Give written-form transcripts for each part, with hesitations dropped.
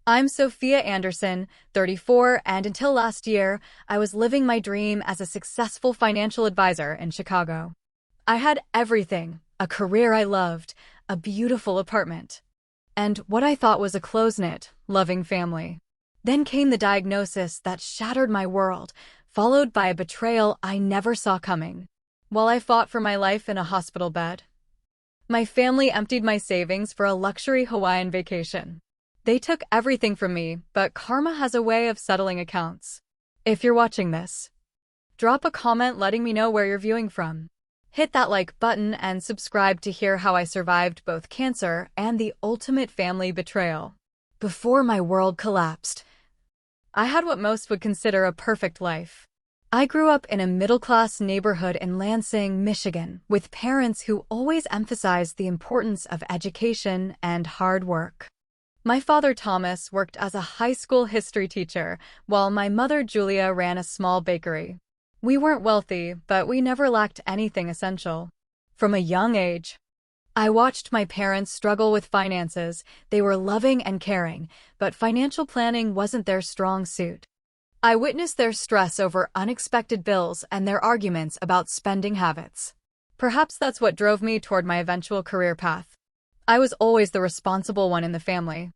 I'm Sophia Anderson, 34, and until last year, I was living my dream as a successful financial advisor in Chicago. I had everything: a career I loved, a beautiful apartment, and what I thought was a close-knit, loving family. Then came the diagnosis that shattered my world, followed by a betrayal I never saw coming. While I fought for my life in a hospital bed, my family emptied my savings for a luxury Hawaiian vacation. They took everything from me, but karma has a way of settling accounts. If you're watching this, drop a comment letting me know where you're viewing from. Hit that like button and subscribe to hear how I survived both cancer and the ultimate family betrayal. Before my world collapsed, I had what most would consider a perfect life. I grew up in a middle-class neighborhood in Lansing, Michigan, with parents who always emphasized the importance of education and hard work. My father, Thomas, worked as a high school history teacher, while my mother, Julia, ran a small bakery. We weren't wealthy, but we never lacked anything essential. From a young age, I watched my parents struggle with finances. They were loving and caring, but financial planning wasn't their strong suit. I witnessed their stress over unexpected bills and their arguments about spending habits. Perhaps that's what drove me toward my eventual career path. I was always the responsible one in the family.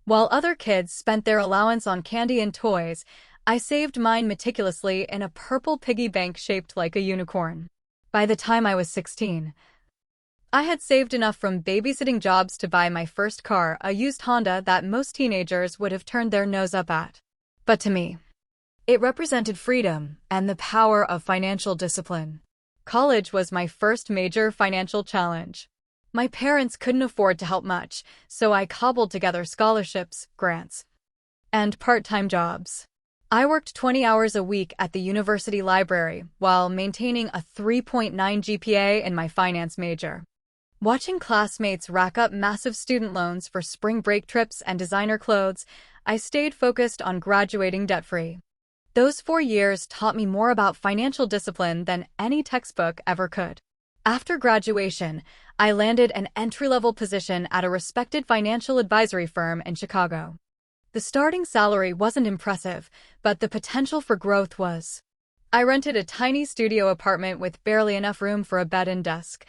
While other kids spent their allowance on candy and toys, I saved mine meticulously in a purple piggy bank shaped like a unicorn. By the time I was 16, I had saved enough from babysitting jobs to buy my first car, a used Honda that most teenagers would have turned their nose up at. But to me, it represented freedom and the power of financial discipline. College was my first major financial challenge. My parents couldn't afford to help much, so I cobbled together scholarships, grants, and part-time jobs. I worked 20 hours a week at the university library while maintaining a 3.9 GPA in my finance major. Watching classmates rack up massive student loans for spring break trips and designer clothes, I stayed focused on graduating debt-free. Those 4 years taught me more about financial discipline than any textbook ever could. After graduation, I landed an entry-level position at a respected financial advisory firm in Chicago. The starting salary wasn't impressive, but the potential for growth was. I rented a tiny studio apartment with barely enough room for a bed and desk,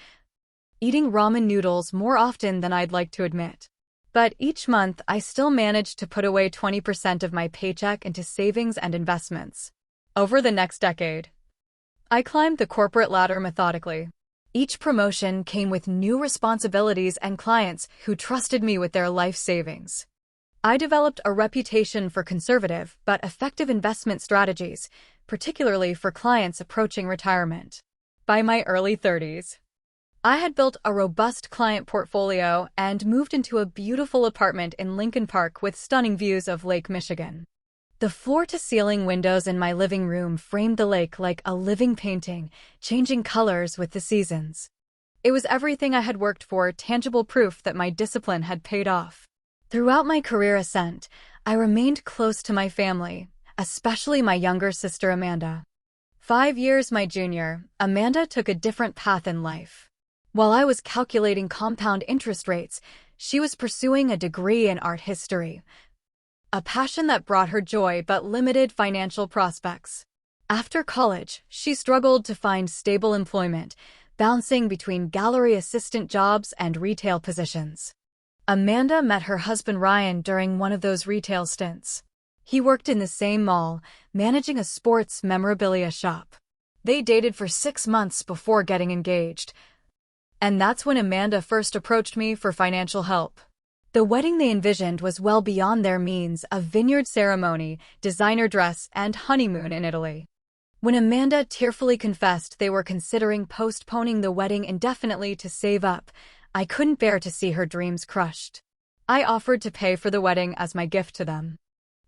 eating ramen noodles more often than I'd like to admit. But each month, I still managed to put away 20% of my paycheck into savings and investments. Over the next decade, I climbed the corporate ladder methodically. Each promotion came with new responsibilities and clients who trusted me with their life savings. I developed a reputation for conservative but effective investment strategies, particularly for clients approaching retirement. By my early 30s, I had built a robust client portfolio and moved into a beautiful apartment in Lincoln Park with stunning views of Lake Michigan. The floor-to-ceiling windows in my living room framed the lake like a living painting, changing colors with the seasons. It was everything I had worked for, tangible proof that my discipline had paid off. Throughout my career ascent, I remained close to my family, especially my younger sister Amanda. 5 years my junior, Amanda took a different path in life. While I was calculating compound interest rates, she was pursuing a degree in art history, a passion that brought her joy but limited financial prospects. After college, she struggled to find stable employment, bouncing between gallery assistant jobs and retail positions. Amanda met her husband Ryan during one of those retail stints. He worked in the same mall, managing a sports memorabilia shop. They dated for 6 months before getting engaged, and that's when Amanda first approached me for financial help. The wedding they envisioned was well beyond their means: a vineyard ceremony, designer dress, and honeymoon in Italy. When Amanda tearfully confessed they were considering postponing the wedding indefinitely to save up, I couldn't bear to see her dreams crushed. I offered to pay for the wedding as my gift to them.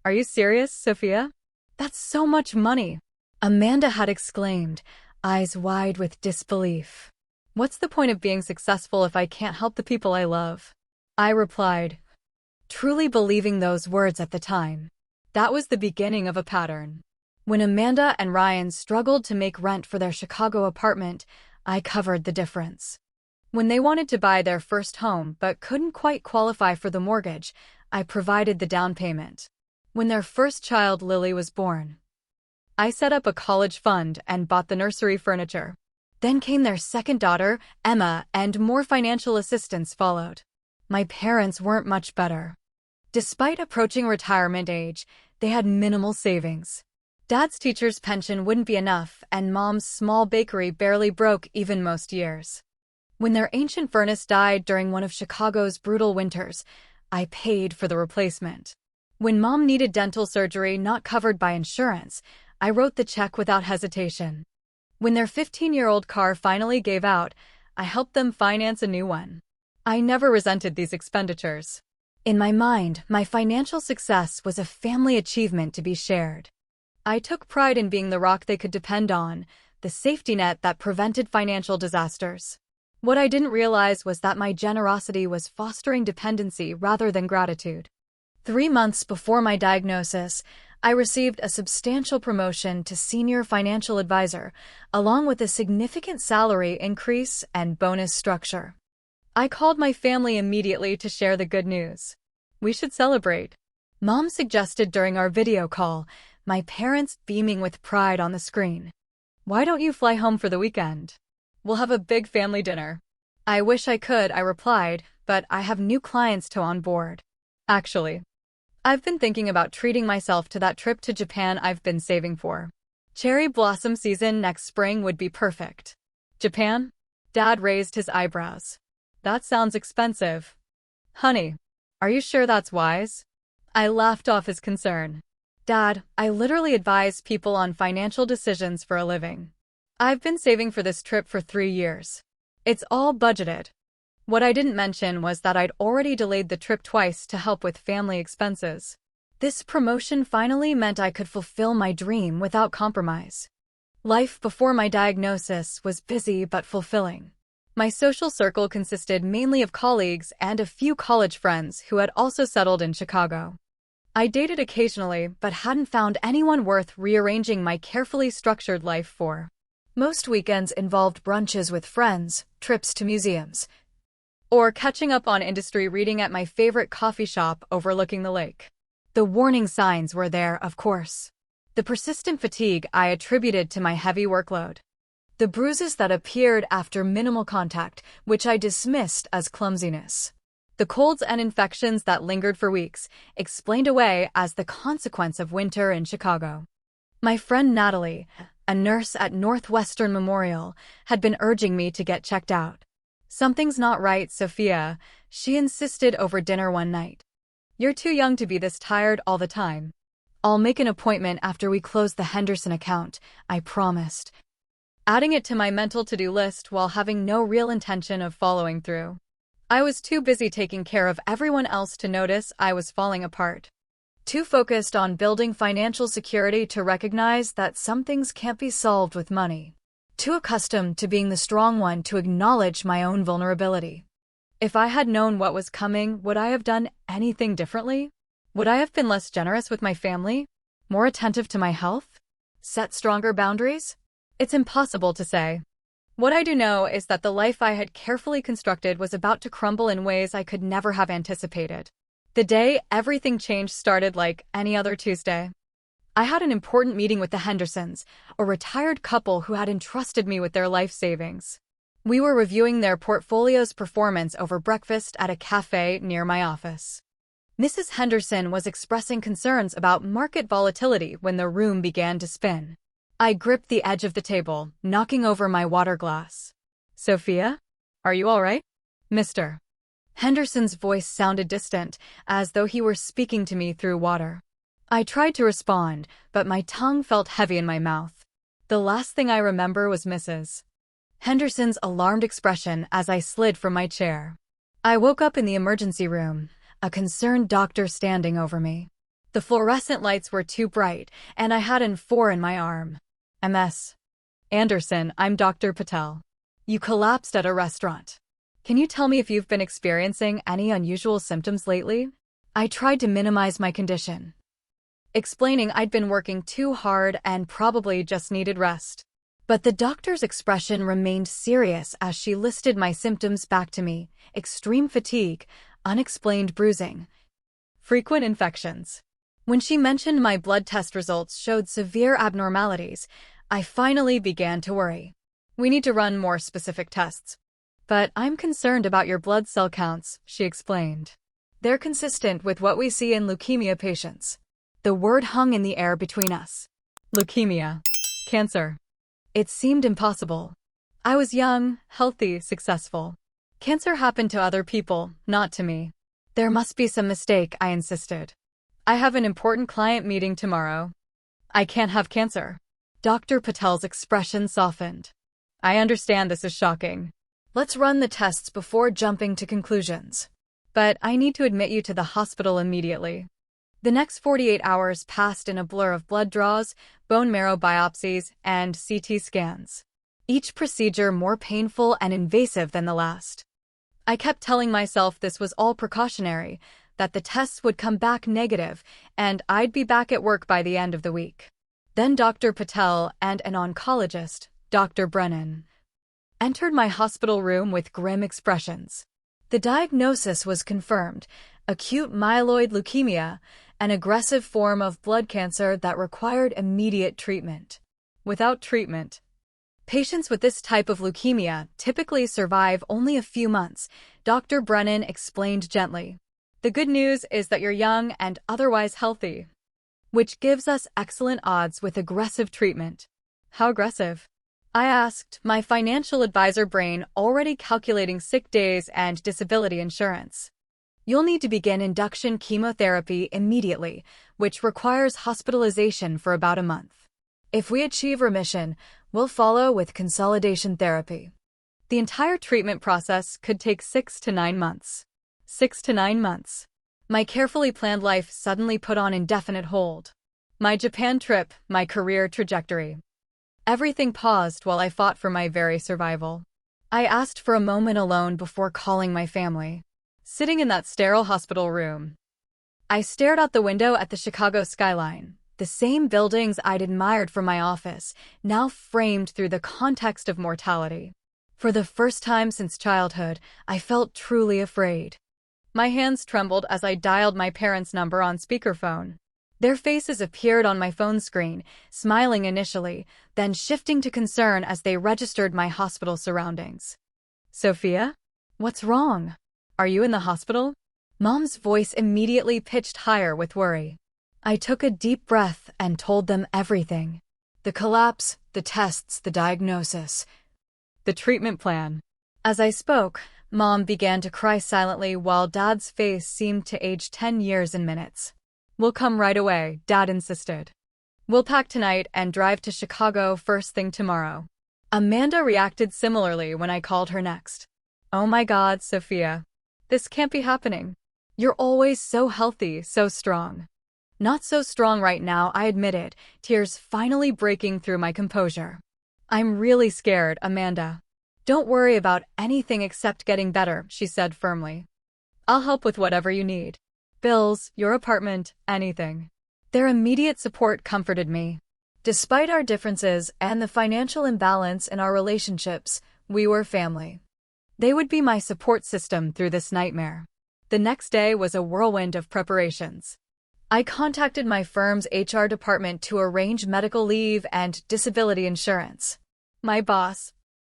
"Are you serious, Sophia? That's so much money!" Amanda had exclaimed, eyes wide with disbelief. "What's the point of being successful if I can't help the people I love?" I replied, truly believing those words at the time. That was the beginning of a pattern. When Amanda and Ryan struggled to make rent for their Chicago apartment, I covered the difference. When they wanted to buy their first home but couldn't quite qualify for the mortgage, I provided the down payment. When their first child, Lily, was born, I set up a college fund and bought the nursery furniture. Then came their second daughter, Emma, and more financial assistance followed. My parents weren't much better. Despite approaching retirement age, they had minimal savings. Dad's teacher's pension wouldn't be enough, and Mom's small bakery barely broke even most years. When their ancient furnace died during one of Chicago's brutal winters, I paid for the replacement. When Mom needed dental surgery not covered by insurance, I wrote the check without hesitation. When their 15-year-old car finally gave out, I helped them finance a new one. I never resented these expenditures. In my mind, my financial success was a family achievement to be shared. I took pride in being the rock they could depend on, the safety net that prevented financial disasters. What I didn't realize was that my generosity was fostering dependency rather than gratitude. 3 months before my diagnosis, I received a substantial promotion to senior financial advisor, along with a significant salary increase and bonus structure. I called my family immediately to share the good news. We should celebrate, Mom suggested during our video call, my parents beaming with pride on the screen. Why don't you fly home for the weekend? We'll have a big family dinner. I wish I could, I replied, but I have new clients to onboard. Actually, I've been thinking about treating myself to that trip to Japan I've been saving for. Cherry blossom season next spring would be perfect. Japan? Dad raised his eyebrows. That sounds expensive. Honey, are you sure that's wise? I laughed off his concern. Dad, I literally advise people on financial decisions for a living. I've been saving for this trip for 3 years. It's all budgeted. What I didn't mention was that I'd already delayed the trip twice to help with family expenses. This promotion finally meant I could fulfill my dream without compromise. Life before my diagnosis was busy but fulfilling. My social circle consisted mainly of colleagues and a few college friends who had also settled in Chicago. I dated occasionally but hadn't found anyone worth rearranging my carefully structured life for. Most weekends involved brunches with friends, trips to museums, or catching up on industry reading at my favorite coffee shop overlooking the lake. The warning signs were there, of course. The persistent fatigue I attributed to my heavy workload. The bruises that appeared after minimal contact, which I dismissed as clumsiness. The colds and infections that lingered for weeks, explained away as the consequence of winter in Chicago. My friend Natalie, a nurse at Northwestern Memorial, had been urging me to get checked out. Something's not right, Sophia, she insisted over dinner one night. You're too young to be this tired all the time. I'll make an appointment after we close the Henderson account, I promised, adding it to my mental to-do list while having no real intention of following through. I was too busy taking care of everyone else to notice I was falling apart. Too focused on building financial security to recognize that some things can't be solved with money. Too accustomed to being the strong one to acknowledge my own vulnerability. If I had known what was coming, would I have done anything differently? Would I have been less generous with my family? More attentive to my health? Set stronger boundaries? It's impossible to say. What I do know is that the life I had carefully constructed was about to crumble in ways I could never have anticipated. The day everything changed started like any other Tuesday. I had an important meeting with the Hendersons, a retired couple who had entrusted me with their life savings. We were reviewing their portfolio's performance over breakfast at a cafe near my office. Mrs. Henderson was expressing concerns about market volatility when the room began to spin. I gripped the edge of the table, knocking over my water glass. Sophia? Are you all right? Mr. Henderson's voice sounded distant, as though he were speaking to me through water. I tried to respond, but my tongue felt heavy in my mouth. The last thing I remember was Mrs. Henderson's alarmed expression as I slid from my chair. I woke up in the emergency room, a concerned doctor standing over me. The fluorescent lights were too bright, and I had an 4 in my arm. Ms. Anderson, I'm Dr. Patel. You collapsed at a restaurant. Can you tell me if you've been experiencing any unusual symptoms lately? I tried to minimize my condition, explaining I'd been working too hard and probably just needed rest. But the doctor's expression remained serious as she listed my symptoms back to me: extreme fatigue, unexplained bruising, frequent infections. When she mentioned my blood test results showed severe abnormalities, I finally began to worry. We need to run more specific tests. But I'm concerned about your blood cell counts, she explained. They're consistent with what we see in leukemia patients. The word hung in the air between us. Leukemia. Cancer. It seemed impossible. I was young, healthy, successful. Cancer happened to other people, not to me. There must be some mistake, I insisted. I have an important client meeting tomorrow. I can't have cancer. Dr. Patel's expression softened. I understand this is shocking. Let's run the tests before jumping to conclusions. But I need to admit you to the hospital immediately. The next 48 hours passed in a blur of blood draws, bone marrow biopsies, and CT scans. Each procedure more painful and invasive than the last. I kept telling myself this was all precautionary, that the tests would come back negative, and I'd be back at work by the end of the week. Then Dr. Patel and an oncologist, Dr. Brennan, entered my hospital room with grim expressions. The diagnosis was confirmed: acute myeloid leukemia, an aggressive form of blood cancer that required immediate treatment. Without treatment, patients with this type of leukemia typically survive only a few months, Dr. Brennan explained gently. The good news is that you're young and otherwise healthy, which gives us excellent odds with aggressive treatment. How aggressive? I asked, my financial advisor brain already calculating sick days and disability insurance. You'll need to begin induction chemotherapy immediately, which requires hospitalization for about a month. If we achieve remission, we'll follow with consolidation therapy. The entire treatment process could take 6 to 9 months. 6 to 9 months. My carefully planned life suddenly put on indefinite hold. My Japan trip, my career trajectory. Everything paused while I fought for my very survival. I asked for a moment alone before calling my family. Sitting in that sterile hospital room, I stared out the window at the Chicago skyline, the same buildings I'd admired from my office, now framed through the context of mortality. For the first time since childhood, I felt truly afraid. My hands trembled as I dialed my parents' number on speakerphone. Their faces appeared on my phone screen, smiling initially, then shifting to concern as they registered my hospital surroundings. Sophia? What's wrong? Are you in the hospital? Mom's voice immediately pitched higher with worry. I took a deep breath and told them everything. The collapse, the tests, the diagnosis, the treatment plan. As I spoke, Mom began to cry silently while Dad's face seemed to age 10 years in minutes. We'll come right away, Dad insisted. We'll pack tonight and drive to Chicago first thing tomorrow. Amanda reacted similarly when I called her next. Oh my God, Sophia. This can't be happening. You're always so healthy, so strong. Not so strong right now, I admitted, tears finally breaking through my composure. I'm really scared, Amanda. Don't worry about anything except getting better, she said firmly. I'll help with whatever you need. Bills, your apartment, anything. Their immediate support comforted me. Despite our differences and the financial imbalance in our relationships, we were family. They would be my support system through this nightmare. The next day was a whirlwind of preparations. I contacted my firm's HR department to arrange medical leave and disability insurance. My boss,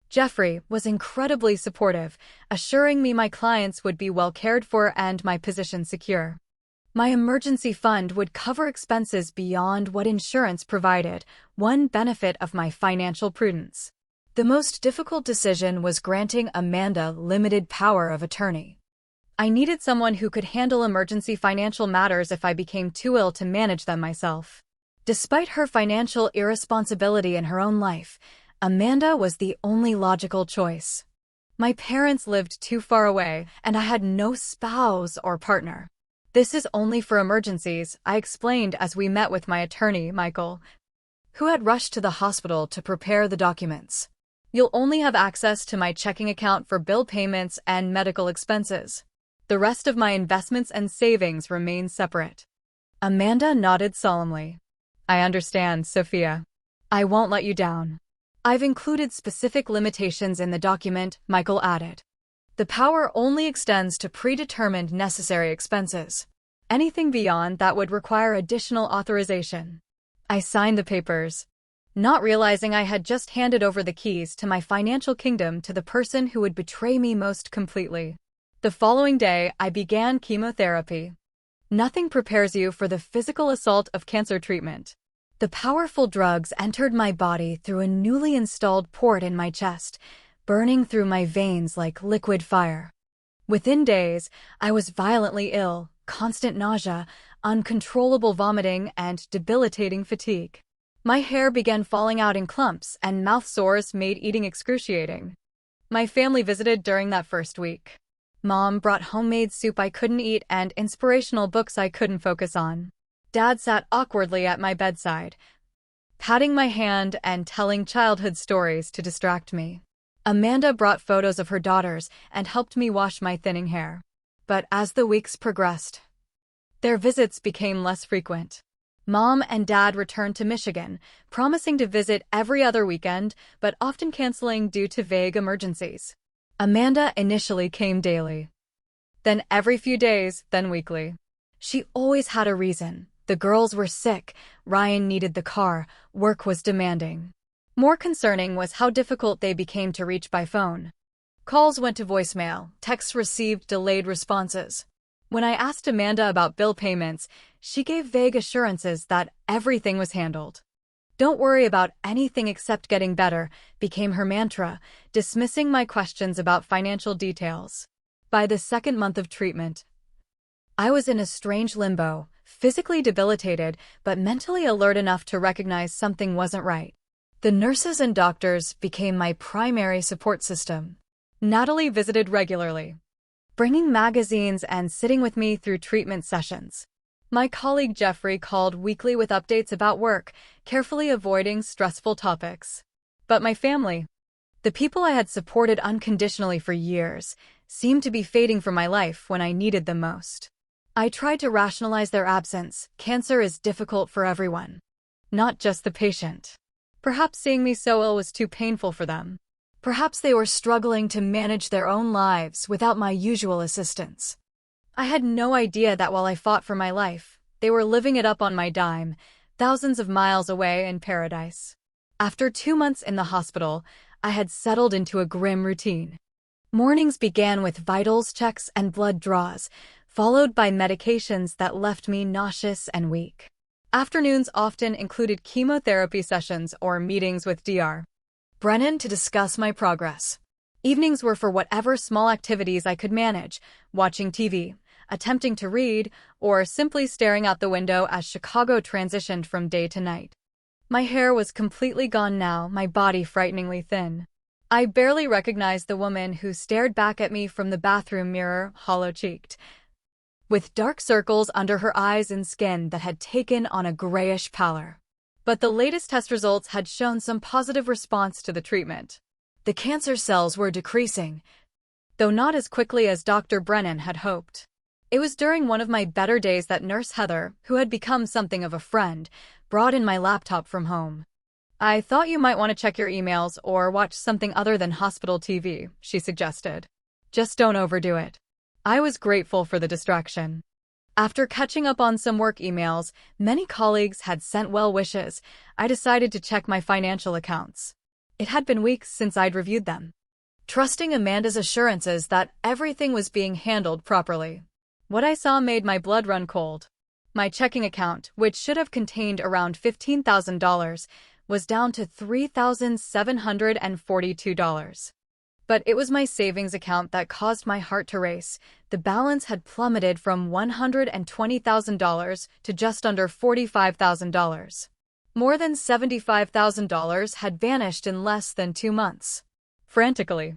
Jeffrey, was incredibly supportive, assuring me my clients would be well cared for and my position secure. My emergency fund would cover expenses beyond what insurance provided, one benefit of my financial prudence. The most difficult decision was granting Amanda limited power of attorney. I needed someone who could handle emergency financial matters if I became too ill to manage them myself. Despite her financial irresponsibility in her own life, Amanda was the only logical choice. My parents lived too far away, and I had no spouse or partner. This is only for emergencies, I explained as we met with my attorney, Michael, who had rushed to the hospital to prepare the documents. You'll only have access to my checking account for bill payments and medical expenses. The rest of my investments and savings remain separate. Amanda nodded solemnly. I understand, Sophia. I won't let you down. I've included specific limitations in the document, Michael added. The power only extends to predetermined necessary expenses. Anything beyond that would require additional authorization. I signed the papers, not realizing I had just handed over the keys to my financial kingdom to the person who would betray me most completely. The following day, I began chemotherapy. Nothing prepares you for the physical assault of cancer treatment. The powerful drugs entered my body through a newly installed port in my chest, burning through my veins like liquid fire. Within days, I was violently ill, constant nausea, uncontrollable vomiting, and debilitating fatigue. My hair began falling out in clumps, and mouth sores made eating excruciating. My family visited during that first week. Mom brought homemade soup I couldn't eat and inspirational books I couldn't focus on. Dad sat awkwardly at my bedside, patting my hand and telling childhood stories to distract me. Amanda brought photos of her daughters and helped me wash my thinning hair. But as the weeks progressed, their visits became less frequent. Mom and Dad returned to Michigan, promising to visit every other weekend, but often canceling due to vague emergencies. Amanda initially came daily, then every few days, then weekly. She always had a reason. The girls were sick, Ryan needed the car, work was demanding. More concerning was how difficult they became to reach by phone. Calls went to voicemail, texts received delayed responses. When I asked Amanda about bill payments, she gave vague assurances that everything was handled. "Don't worry about anything except getting better," became her mantra, dismissing my questions about financial details. By the second month of treatment, I was in a strange limbo, physically debilitated, but mentally alert enough to recognize something wasn't right. The nurses and doctors became my primary support system. Natalie visited regularly, bringing magazines and sitting with me through treatment sessions. My colleague Jeffrey called weekly with updates about work, carefully avoiding stressful topics. But my family, the people I had supported unconditionally for years, seemed to be fading from my life when I needed them most. I tried to rationalize their absence. Cancer is difficult for everyone, not just the patient. Perhaps seeing me so ill was too painful for them. Perhaps they were struggling to manage their own lives without my usual assistance. I had no idea that while I fought for my life, they were living it up on my dime, thousands of miles away in paradise. After 2 months in the hospital, I had settled into a grim routine. Mornings began with vitals checks and blood draws, followed by medications that left me nauseous and weak. Afternoons often included chemotherapy sessions or meetings with Dr. Brennan to discuss my progress. Evenings were for whatever small activities I could manage, watching TV, attempting to read, or simply staring out the window as Chicago transitioned from day to night. My hair was completely gone now, my body frighteningly thin. I barely recognized the woman who stared back at me from the bathroom mirror, hollow-cheeked, with dark circles under her eyes and skin that had taken on a grayish pallor. But the latest test results had shown some positive response to the treatment. The cancer cells were decreasing, though not as quickly as Dr. Brennan had hoped. It was during one of my better days that Nurse Heather, who had become something of a friend, brought in my laptop from home. "I thought you might want to check your emails or watch something other than hospital TV," she suggested. "Just don't overdo it." I was grateful for the distraction. After catching up on some work emails, many colleagues had sent well wishes. I decided to check my financial accounts. It had been weeks since I'd reviewed them, trusting Amanda's assurances that everything was being handled properly. What I saw made my blood run cold. My checking account, which should have contained around $15,000, was down to $3,742. But it was my savings account that caused my heart to race. The balance had plummeted from $120,000 to just under $45,000. More than $75,000 had vanished in less than 2 months. Frantically,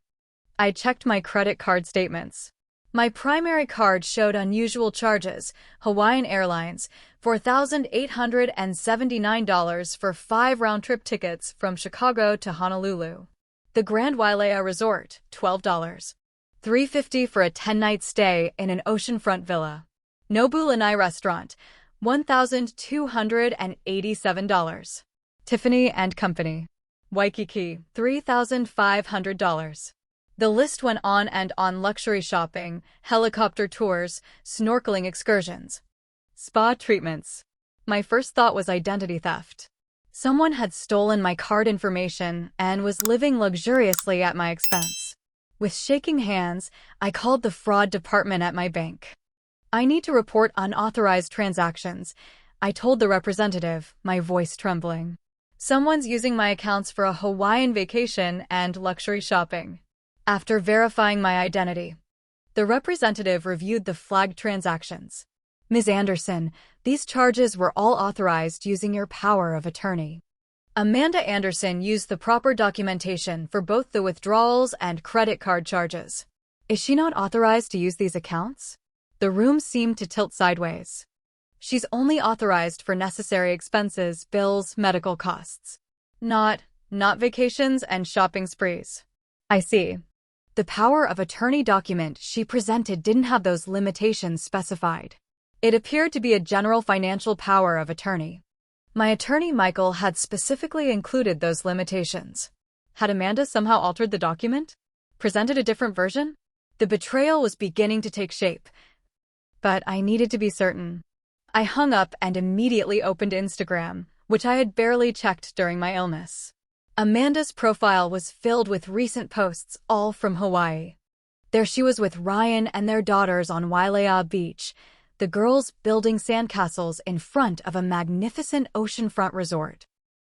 I checked my credit card statements. My primary card showed unusual charges: Hawaiian Airlines, $4,879 for 5 round-trip tickets from Chicago to Honolulu. The Grand Wailea Resort, $12. $350 for a 10-night stay in an oceanfront villa. Nobu Lanai Restaurant, $1,287. Tiffany and Company, Waikiki, $3,500. The list went on and on: luxury shopping, helicopter tours, snorkeling excursions. Spa treatments. My first thought was identity theft. Someone had stolen my card information and was living luxuriously at my expense. With shaking hands, I called the fraud department at my bank. I need to report unauthorized transactions, I told the representative, my voice trembling. Someone's using my accounts for a Hawaiian vacation and luxury shopping. After verifying my identity, the representative reviewed the flagged transactions. Ms. Anderson, these charges were all authorized using your power of attorney. Amanda Anderson used the proper documentation for both the withdrawals and credit card charges. Is she not authorized to use these accounts? The room seemed to tilt sideways. She's only authorized for necessary expenses, bills, medical costs. Not vacations and shopping sprees. I see. The power of attorney document she presented didn't have those limitations specified. It appeared to be a general financial power of attorney. My attorney Michael had specifically included those limitations. Had Amanda somehow altered the document? Presented a different version? The betrayal was beginning to take shape. But I needed to be certain. I hung up and immediately opened Instagram, which I had barely checked during my illness. Amanda's profile was filled with recent posts, all from Hawaii. There she was with Ryan and their daughters on Wailea Beach, the girls building sandcastles in front of a magnificent oceanfront resort.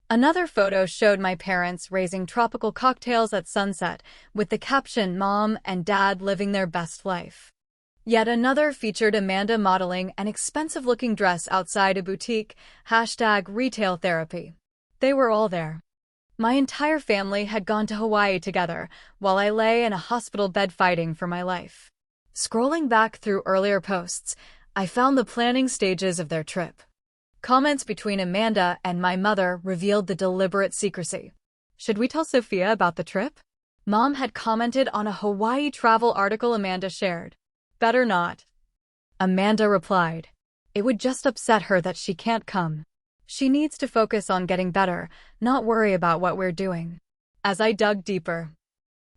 Another photo showed my parents raising tropical cocktails at sunset, with the caption, "Mom and Dad living their best life." Yet another featured Amanda modeling an expensive-looking dress outside a boutique, #retail therapy. They were all there. My entire family had gone to Hawaii together, while I lay in a hospital bed fighting for my life. Scrolling back through earlier posts, I found the planning stages of their trip. Comments between Amanda and my mother revealed the deliberate secrecy. Should we tell Sophia about the trip? Mom had commented on a Hawaii travel article Amanda shared. Better not. Amanda replied. It would just upset her that she can't come. She needs to focus on getting better, not worry about what we're doing. As I dug deeper,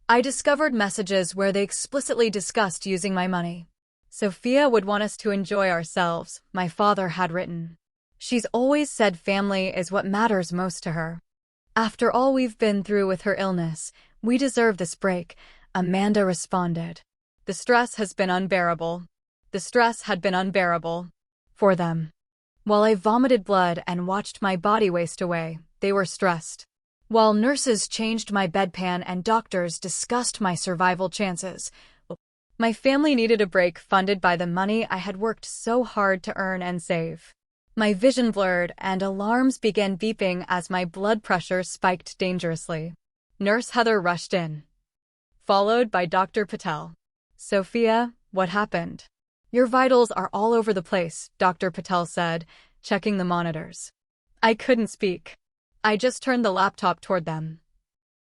I discovered messages where they explicitly discussed using my money. Sophia would want us to enjoy ourselves, my father had written. She's always said family is what matters most to her. After all we've been through with her illness, we deserve this break, Amanda responded. The stress has been unbearable. The stress had been unbearable. For them. While I vomited blood and watched my body waste away, they were stressed. While nurses changed my bedpan and doctors discussed my survival chances, my family needed a break funded by the money I had worked so hard to earn and save. My vision blurred and alarms began beeping as my blood pressure spiked dangerously. Nurse Heather rushed in, followed by Dr. Patel. Sophia, what happened? Your vitals are all over the place, Dr. Patel said, checking the monitors. I couldn't speak. I just turned the laptop toward them.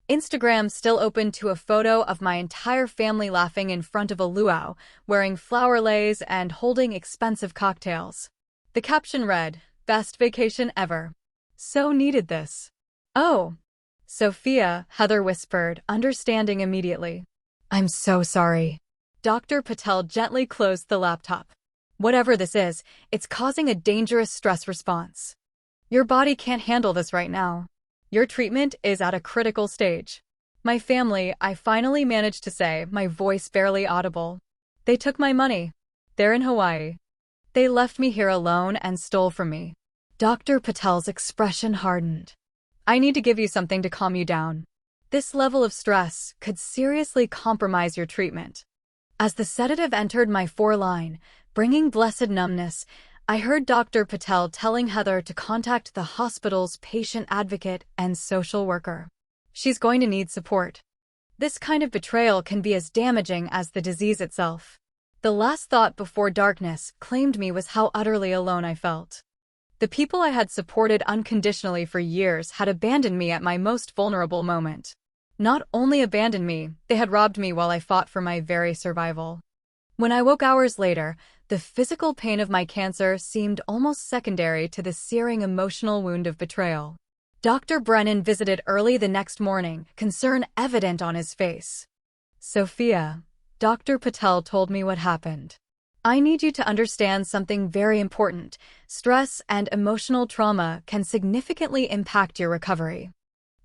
Instagram still open to a photo of my entire family laughing in front of a luau, wearing flower leis and holding expensive cocktails. The caption read, "Best vacation ever." So needed this. Oh. Sophia, Heather whispered, understanding immediately. I'm so sorry. Dr. Patel gently closed the laptop. Whatever this is, it's causing a dangerous stress response. Your body can't handle this right now. Your treatment is at a critical stage. My family, I finally managed to say, my voice barely audible. They took my money. They're in Hawaii. They left me here alone and stole from me. Dr. Patel's expression hardened. I need to give you something to calm you down. This level of stress could seriously compromise your treatment. As the sedative entered my foreline, bringing blessed numbness, I heard Dr. Patel telling Heather to contact the hospital's patient advocate and social worker. She's going to need support. This kind of betrayal can be as damaging as the disease itself. The last thought before darkness claimed me was how utterly alone I felt. The people I had supported unconditionally for years had abandoned me at my most vulnerable moment. Not only abandoned me, they had robbed me while I fought for my very survival. When I woke hours later, the physical pain of my cancer seemed almost secondary to the searing emotional wound of betrayal. Dr. Brennan visited early the next morning, concern evident on his face. Sophia, Dr. Patel told me what happened. I need you to understand something very important. Stress and emotional trauma can significantly impact your recovery.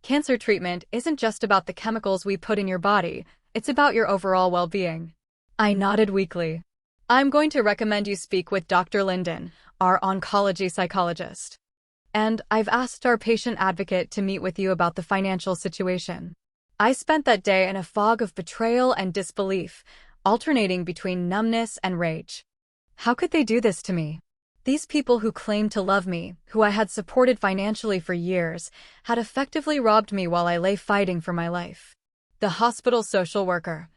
Cancer treatment isn't just about the chemicals we put in your body, it's about your overall well-being. I nodded weakly. I'm going to recommend you speak with Dr. Linden, our oncology psychologist. And I've asked our patient advocate to meet with you about the financial situation. I spent that day in a fog of betrayal and disbelief, alternating between numbness and rage. How could they do this to me? These people who claimed to love me, who I had supported financially for years, had effectively robbed me while I lay fighting for my life. The hospital social worker,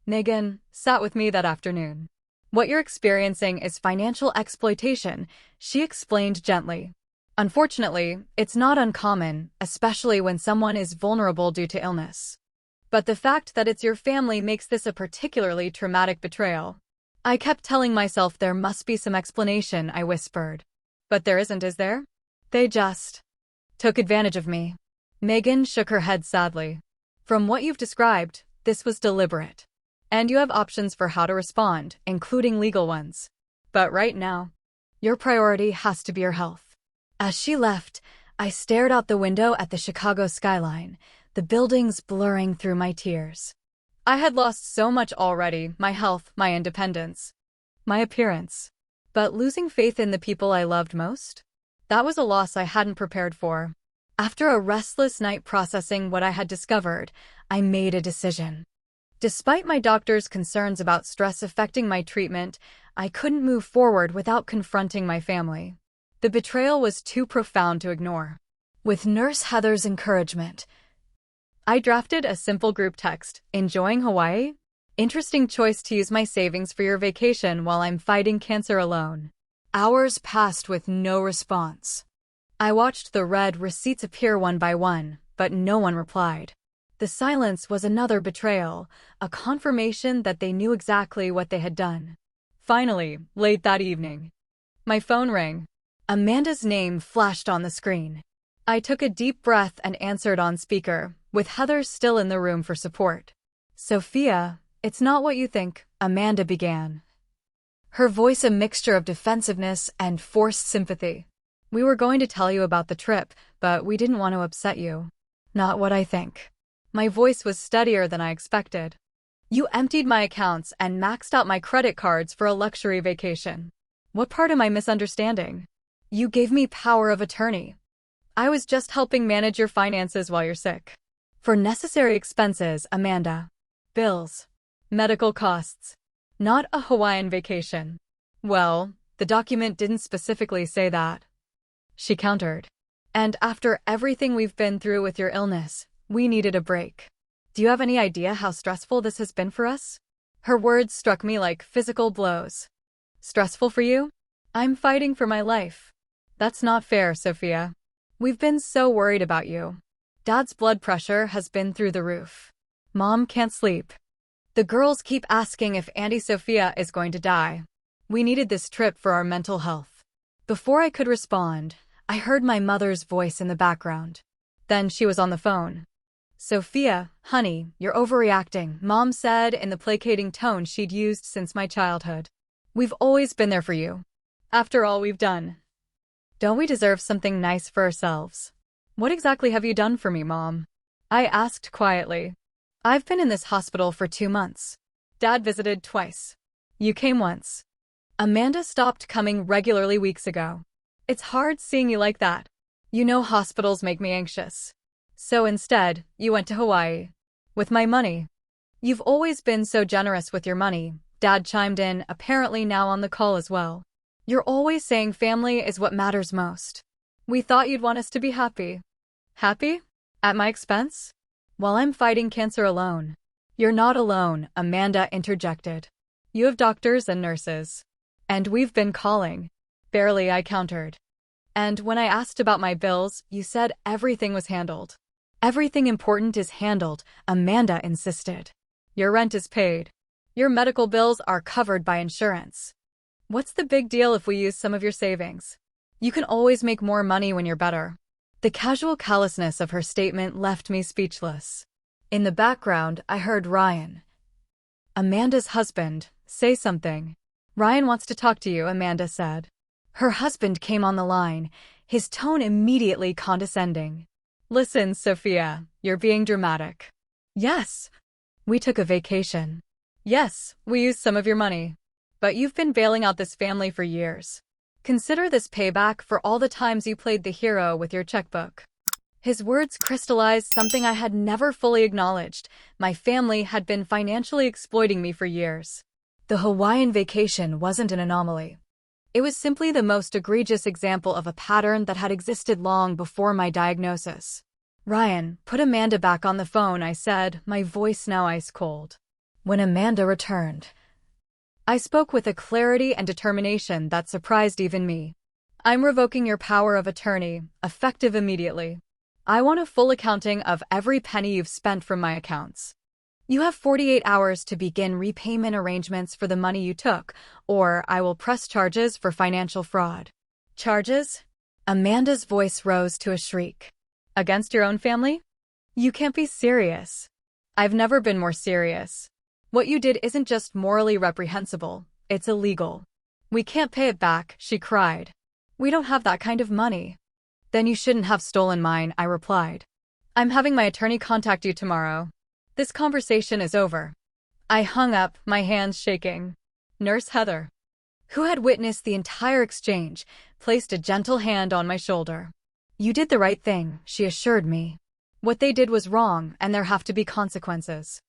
Megan, sat with me that afternoon. What you're experiencing is financial exploitation, she explained gently. Unfortunately, it's not uncommon, especially when someone is vulnerable due to illness. But the fact that it's your family makes this a particularly traumatic betrayal. I kept telling myself there must be some explanation, I whispered. But there isn't, is there? They just took advantage of me. Megan shook her head sadly. From what you've described, this was deliberate. And you have options for how to respond, including legal ones. But right now, your priority has to be your health. As she left, I stared out the window at the Chicago skyline, the buildings blurring through my tears. I had lost so much already, my health, my independence, my appearance. But losing faith in the people I loved most? That was a loss I hadn't prepared for. After a restless night processing what I had discovered, I made a decision. Despite my doctor's concerns about stress affecting my treatment, I couldn't move forward without confronting my family. The betrayal was too profound to ignore. With Nurse Heather's encouragement, I drafted a simple group text. Enjoying Hawaii? Interesting choice to use my savings for your vacation while I'm fighting cancer alone. Hours passed with no response. I watched the red receipts appear one by one, but no one replied. The silence was another betrayal, a confirmation that they knew exactly what they had done. Finally, late that evening, my phone rang. Amanda's name flashed on the screen. I took a deep breath and answered on speaker, with Heather still in the room for support. Sophia, it's not what you think, Amanda began. Her voice a mixture of defensiveness and forced sympathy. We were going to tell you about the trip, but we didn't want to upset you. Not what I think. My voice was steadier than I expected. You emptied my accounts and maxed out my credit cards for a luxury vacation. What part am I misunderstanding? You gave me power of attorney. I was just helping manage your finances while you're sick. For necessary expenses, Amanda. Bills. Medical costs. Not a Hawaiian vacation. Well, the document didn't specifically say that. She countered. And after everything we've been through with your illness, we needed a break. Do you have any idea how stressful this has been for us? Her words struck me like physical blows. Stressful for you? I'm fighting for my life. That's not fair, Sophia. We've been so worried about you. Dad's blood pressure has been through the roof. Mom can't sleep. The girls keep asking if Auntie Sophia is going to die. We needed this trip for our mental health. Before I could respond, I heard my mother's voice in the background. Then she was on the phone. Sophia, honey, you're overreacting, Mom said in the placating tone she'd used since my childhood. We've always been there for you. After all we've done. Don't we deserve something nice for ourselves? What exactly have you done for me, Mom? I asked quietly. I've been in this hospital for 2 months. Dad visited twice. You came once. Amanda stopped coming regularly weeks ago. It's hard seeing you like that. You know hospitals make me anxious. So instead, you went to Hawaii. With my money. You've always been so generous with your money, Dad chimed in, apparently now on the call as well. You're always saying family is what matters most. We thought you'd want us to be happy. Happy? At my expense? While I'm fighting cancer alone. You're not alone, Amanda interjected. You have doctors and nurses. And we've been calling. Barely, I countered. And when I asked about my bills, you said everything was handled. Everything important is handled, Amanda insisted. Your rent is paid. Your medical bills are covered by insurance. What's the big deal if we use some of your savings? You can always make more money when you're better. The casual callousness of her statement left me speechless. In the background, I heard Ryan, Amanda's husband, say something. Ryan wants to talk to you, Amanda said. Her husband came on the line, his tone immediately condescending. Listen, Sophia, you're being dramatic. Yes, we took a vacation. Yes, we used some of your money. But you've been bailing out this family for years. Consider this payback for all the times you played the hero with your checkbook. His words crystallized something I had never fully acknowledged. My family had been financially exploiting me for years. The Hawaiian vacation wasn't an anomaly. It was simply the most egregious example of a pattern that had existed long before my diagnosis. Ryan, put Amanda back on the phone, I said, my voice now ice cold. When Amanda returned, I spoke with a clarity and determination that surprised even me. I'm revoking your power of attorney, effective immediately. I want a full accounting of every penny you've spent from my accounts. You have 48 hours to begin repayment arrangements for the money you took, or I will press charges for financial fraud. Charges? Amanda's voice rose to a shriek. Against your own family? You can't be serious. I've never been more serious. What you did isn't just morally reprehensible, it's illegal. We can't pay it back, she cried. We don't have that kind of money. Then you shouldn't have stolen mine, I replied. I'm having my attorney contact you tomorrow. This conversation is over. I hung up, my hands shaking. Nurse Heather, who had witnessed the entire exchange, placed a gentle hand on my shoulder. You did the right thing, she assured me. What they did was wrong, and there have to be consequences.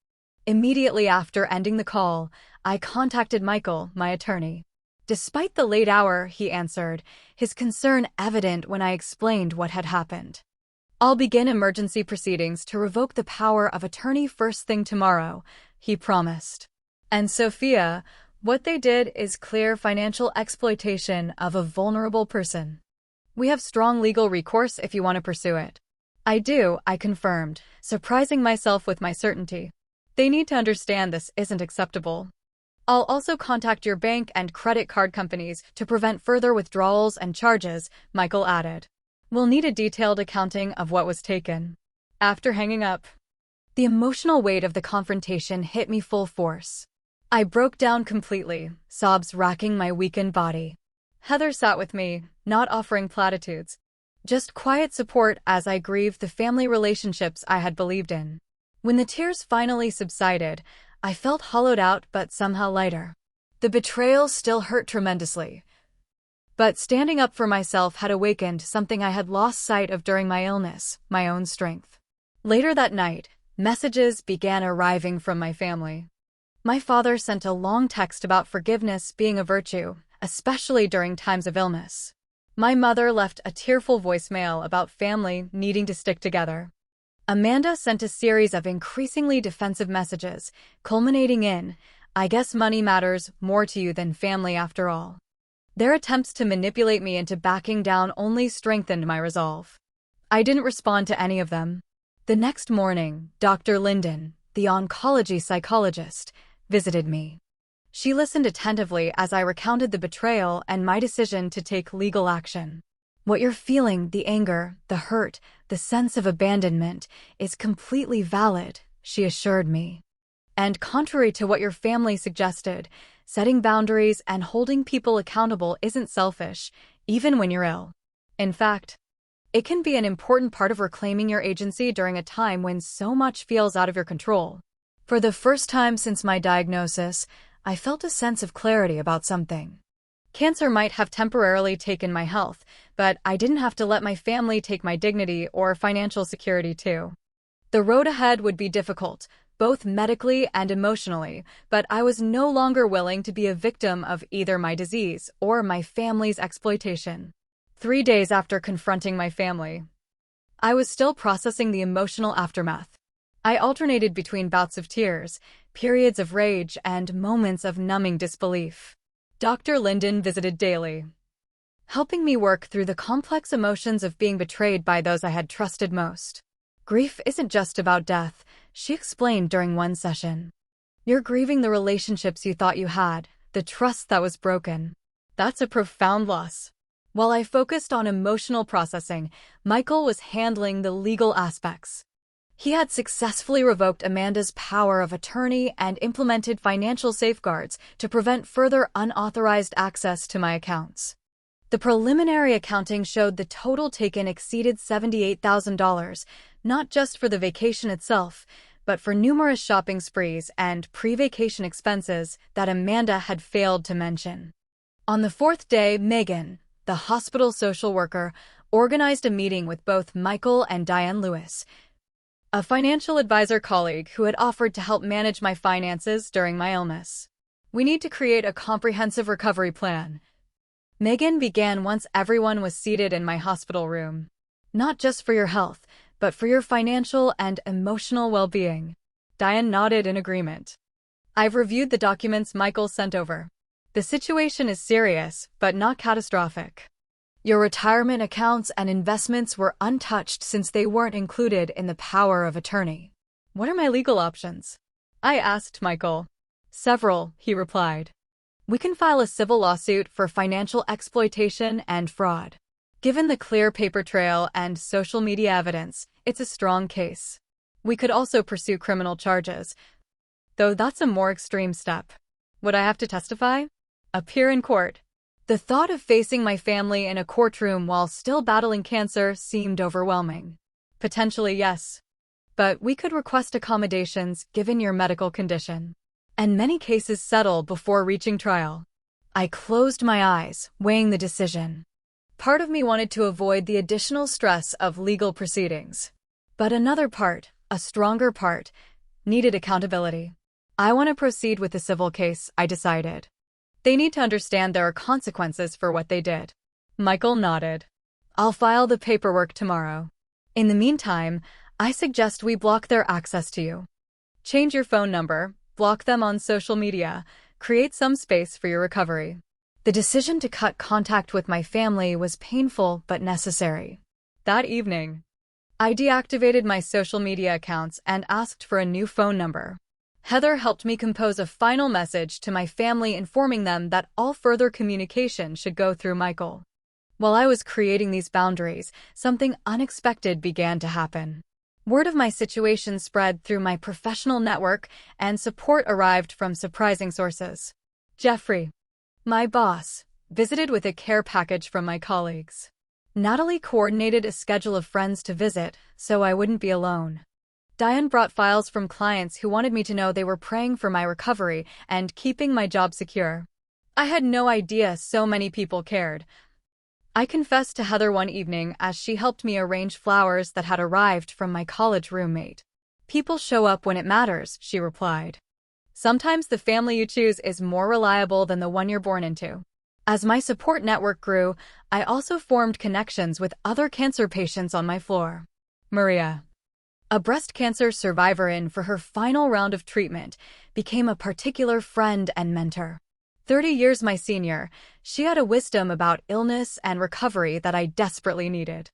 Immediately after ending the call, I contacted Michael, my attorney. Despite the late hour, he answered, his concern evident when I explained what had happened. I'll begin emergency proceedings to revoke the power of attorney first thing tomorrow, he promised. And Sophia, what they did is clear financial exploitation of a vulnerable person. We have strong legal recourse if you want to pursue it. I do, I confirmed, surprising myself with my certainty. They need to understand this isn't acceptable. I'll also contact your bank and credit card companies to prevent further withdrawals and charges, Michael added. We'll need a detailed accounting of what was taken. After hanging up, the emotional weight of the confrontation hit me full force. I broke down completely, sobs racking my weakened body. Heather sat with me, not offering platitudes, just quiet support as I grieved the family relationships I had believed in. When the tears finally subsided, I felt hollowed out but somehow lighter. The betrayal still hurt tremendously, but standing up for myself had awakened something I had lost sight of during my illness, my own strength. Later that night, messages began arriving from my family. My father sent a long text about forgiveness being a virtue, especially during times of illness. My mother left a tearful voicemail about family needing to stick together. Amanda sent a series of increasingly defensive messages, culminating in, I guess money matters more to you than family after all. Their attempts to manipulate me into backing down only strengthened my resolve. I didn't respond to any of them. The next morning, Dr. Linden, the oncology psychologist, visited me. She listened attentively as I recounted the betrayal and my decision to take legal action. What you're feeling, the anger, the hurt, the sense of abandonment, is completely valid, she assured me. And contrary to what your family suggested, setting boundaries and holding people accountable isn't selfish, even when you're ill. In fact, it can be an important part of reclaiming your agency during a time when so much feels out of your control. For the first time since my diagnosis, I felt a sense of clarity about something. Cancer might have temporarily taken my health, but I didn't have to let my family take my dignity or financial security too. The road ahead would be difficult, both medically and emotionally, but I was no longer willing to be a victim of either my disease or my family's exploitation. 3 days after confronting my family, I was still processing the emotional aftermath. I alternated between bouts of tears, periods of rage, and moments of numbing disbelief. Dr. Linden visited daily, helping me work through the complex emotions of being betrayed by those I had trusted most. Grief isn't just about death, she explained during one session. You're grieving the relationships you thought you had, the trust that was broken. That's a profound loss. While I focused on emotional processing, Michael was handling the legal aspects. He had successfully revoked Amanda's power of attorney and implemented financial safeguards to prevent further unauthorized access to my accounts. The preliminary accounting showed the total taken exceeded $78,000, not just for the vacation itself, but for numerous shopping sprees and pre-vacation expenses that Amanda had failed to mention. On the fourth day, Megan, the hospital social worker, organized a meeting with both Michael and Diane Lewis, a financial advisor colleague who had offered to help manage my finances during my illness. We need to create a comprehensive recovery plan. Megan began once everyone was seated in my hospital room. Not just for your health, but for your financial and emotional well-being. Diane nodded in agreement. I've reviewed the documents Michael sent over. The situation is serious, but not catastrophic. Your retirement accounts and investments were untouched since they weren't included in the power of attorney. What are my legal options? I asked Michael. Several, he replied. We can file a civil lawsuit for financial exploitation and fraud. Given the clear paper trail and social media evidence, it's a strong case. We could also pursue criminal charges, though that's a more extreme step. Would I have to testify? Appear in court? The thought of facing my family in a courtroom while still battling cancer seemed overwhelming. Potentially, yes. But we could request accommodations given your medical condition. And many cases settle before reaching trial. I closed my eyes, weighing the decision. Part of me wanted to avoid the additional stress of legal proceedings. But another part, a stronger part, needed accountability. I want to proceed with the civil case, I decided. They need to understand there are consequences for what they did. Michael nodded. I'll file the paperwork tomorrow. In the meantime, I suggest we block their access to you. Change your phone number, block them on social media, create some space for your recovery. The decision to cut contact with my family was painful but necessary. That evening, I deactivated my social media accounts and asked for a new phone number. Heather helped me compose a final message to my family informing them that all further communication should go through Michael. While I was creating these boundaries, something unexpected began to happen. Word of my situation spread through my professional network, and support arrived from surprising sources. Jeffrey, my boss, visited with a care package from my colleagues. Natalie coordinated a schedule of friends to visit, so I wouldn't be alone. Diane brought files from clients who wanted me to know they were praying for my recovery and keeping my job secure. I had no idea so many people cared. I confessed to Heather one evening as she helped me arrange flowers that had arrived from my college roommate. People show up when it matters, she replied. Sometimes the family you choose is more reliable than the one you're born into. As my support network grew, I also formed connections with other cancer patients on my floor. Maria, a breast cancer survivor in for her final round of treatment, became a particular friend and mentor. 30 years my senior, she had a wisdom about illness and recovery that I desperately needed.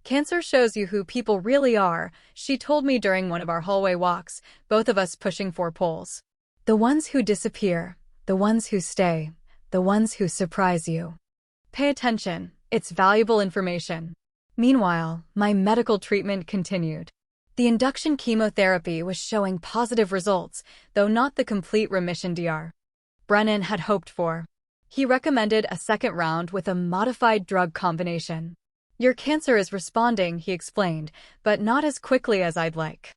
Cancer shows you who people really are, she told me during one of our hallway walks, both of us pushing 4 poles. The ones who disappear, the ones who stay, the ones who surprise you. Pay attention, it's valuable information. Meanwhile, my medical treatment continued. The induction chemotherapy was showing positive results, though not the complete remission Dr. Brennan had hoped for. He recommended a second round with a modified drug combination. Your cancer is responding, he explained, but not as quickly as I'd like.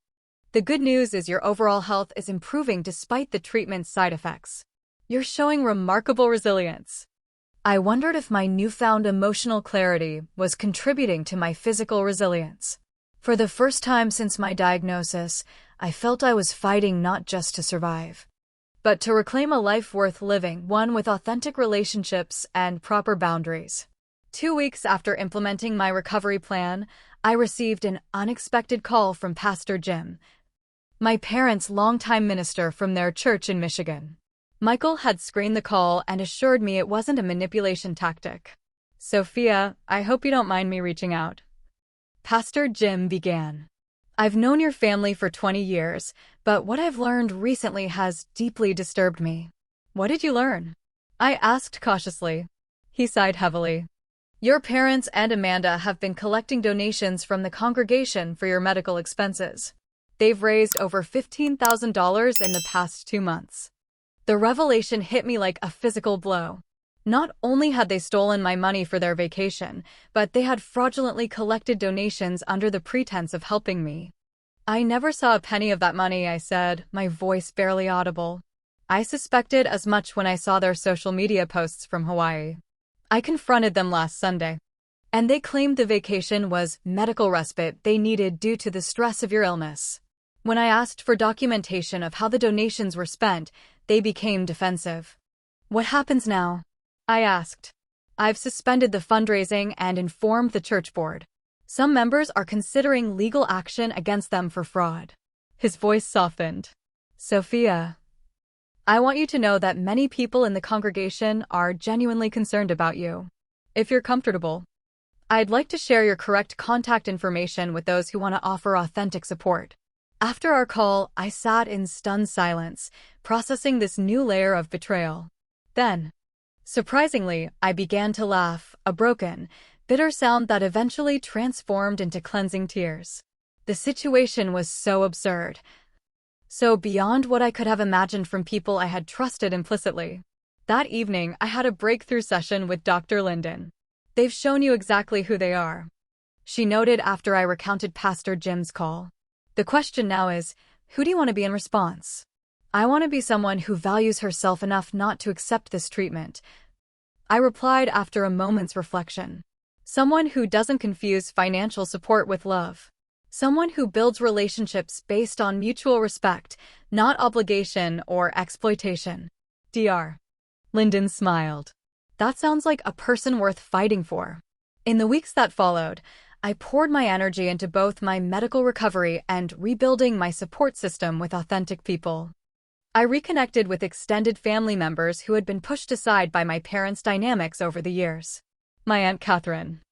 The good news is your overall health is improving despite the treatment's side effects. You're showing remarkable resilience. I wondered if my newfound emotional clarity was contributing to my physical resilience. For the first time since my diagnosis, I felt I was fighting not just to survive, but to reclaim a life worth living, one with authentic relationships and proper boundaries. 2 weeks after implementing my recovery plan, I received an unexpected call from Pastor Jim, my parents' longtime minister from their church in Michigan. Michael had screened the call and assured me it wasn't a manipulation tactic. Sophia, I hope you don't mind me reaching out. Pastor Jim began. I've known your family for 20 years, but what I've learned recently has deeply disturbed me. What did you learn? I asked cautiously. He sighed heavily. Your parents and Amanda have been collecting donations from the congregation for your medical expenses. They've raised over $15,000 in the past 2 months. The revelation hit me like a physical blow. Not only had they stolen my money for their vacation, but they had fraudulently collected donations under the pretense of helping me. "I never saw a penny of that money," I said, my voice barely audible. I suspected as much when I saw their social media posts from Hawaii. I confronted them last Sunday, and they claimed the vacation was medical respite they needed due to the stress of your illness. When I asked for documentation of how the donations were spent, they became defensive. "What happens now?" I asked. "I've suspended the fundraising and informed the church board. Some members are considering legal action against them for fraud." His voice softened. "Sophia, I want you to know that many people in the congregation are genuinely concerned about you. If you're comfortable, I'd like to share your correct contact information with those who want to offer authentic support." After our call, I sat in stunned silence, processing this new layer of betrayal. Then, surprisingly, I began to laugh, a broken, bitter sound that eventually transformed into cleansing tears. The situation was so absurd, so beyond what I could have imagined from people I had trusted implicitly. That evening, I had a breakthrough session with Dr. Linden. "They've shown you exactly who they are," she noted after I recounted Pastor Jim's call. "The question now is, who do you want to be in response?" "I want to be someone who values herself enough not to accept this treatment," I replied after a moment's reflection. "Someone who doesn't confuse financial support with love. Someone who builds relationships based on mutual respect, not obligation or exploitation." Dr. Linden smiled. "That sounds like a person worth fighting for." In the weeks that followed, I poured my energy into both my medical recovery and rebuilding my support system with authentic people. I reconnected with extended family members who had been pushed aside by my parents' dynamics over the years. My Aunt Catherine,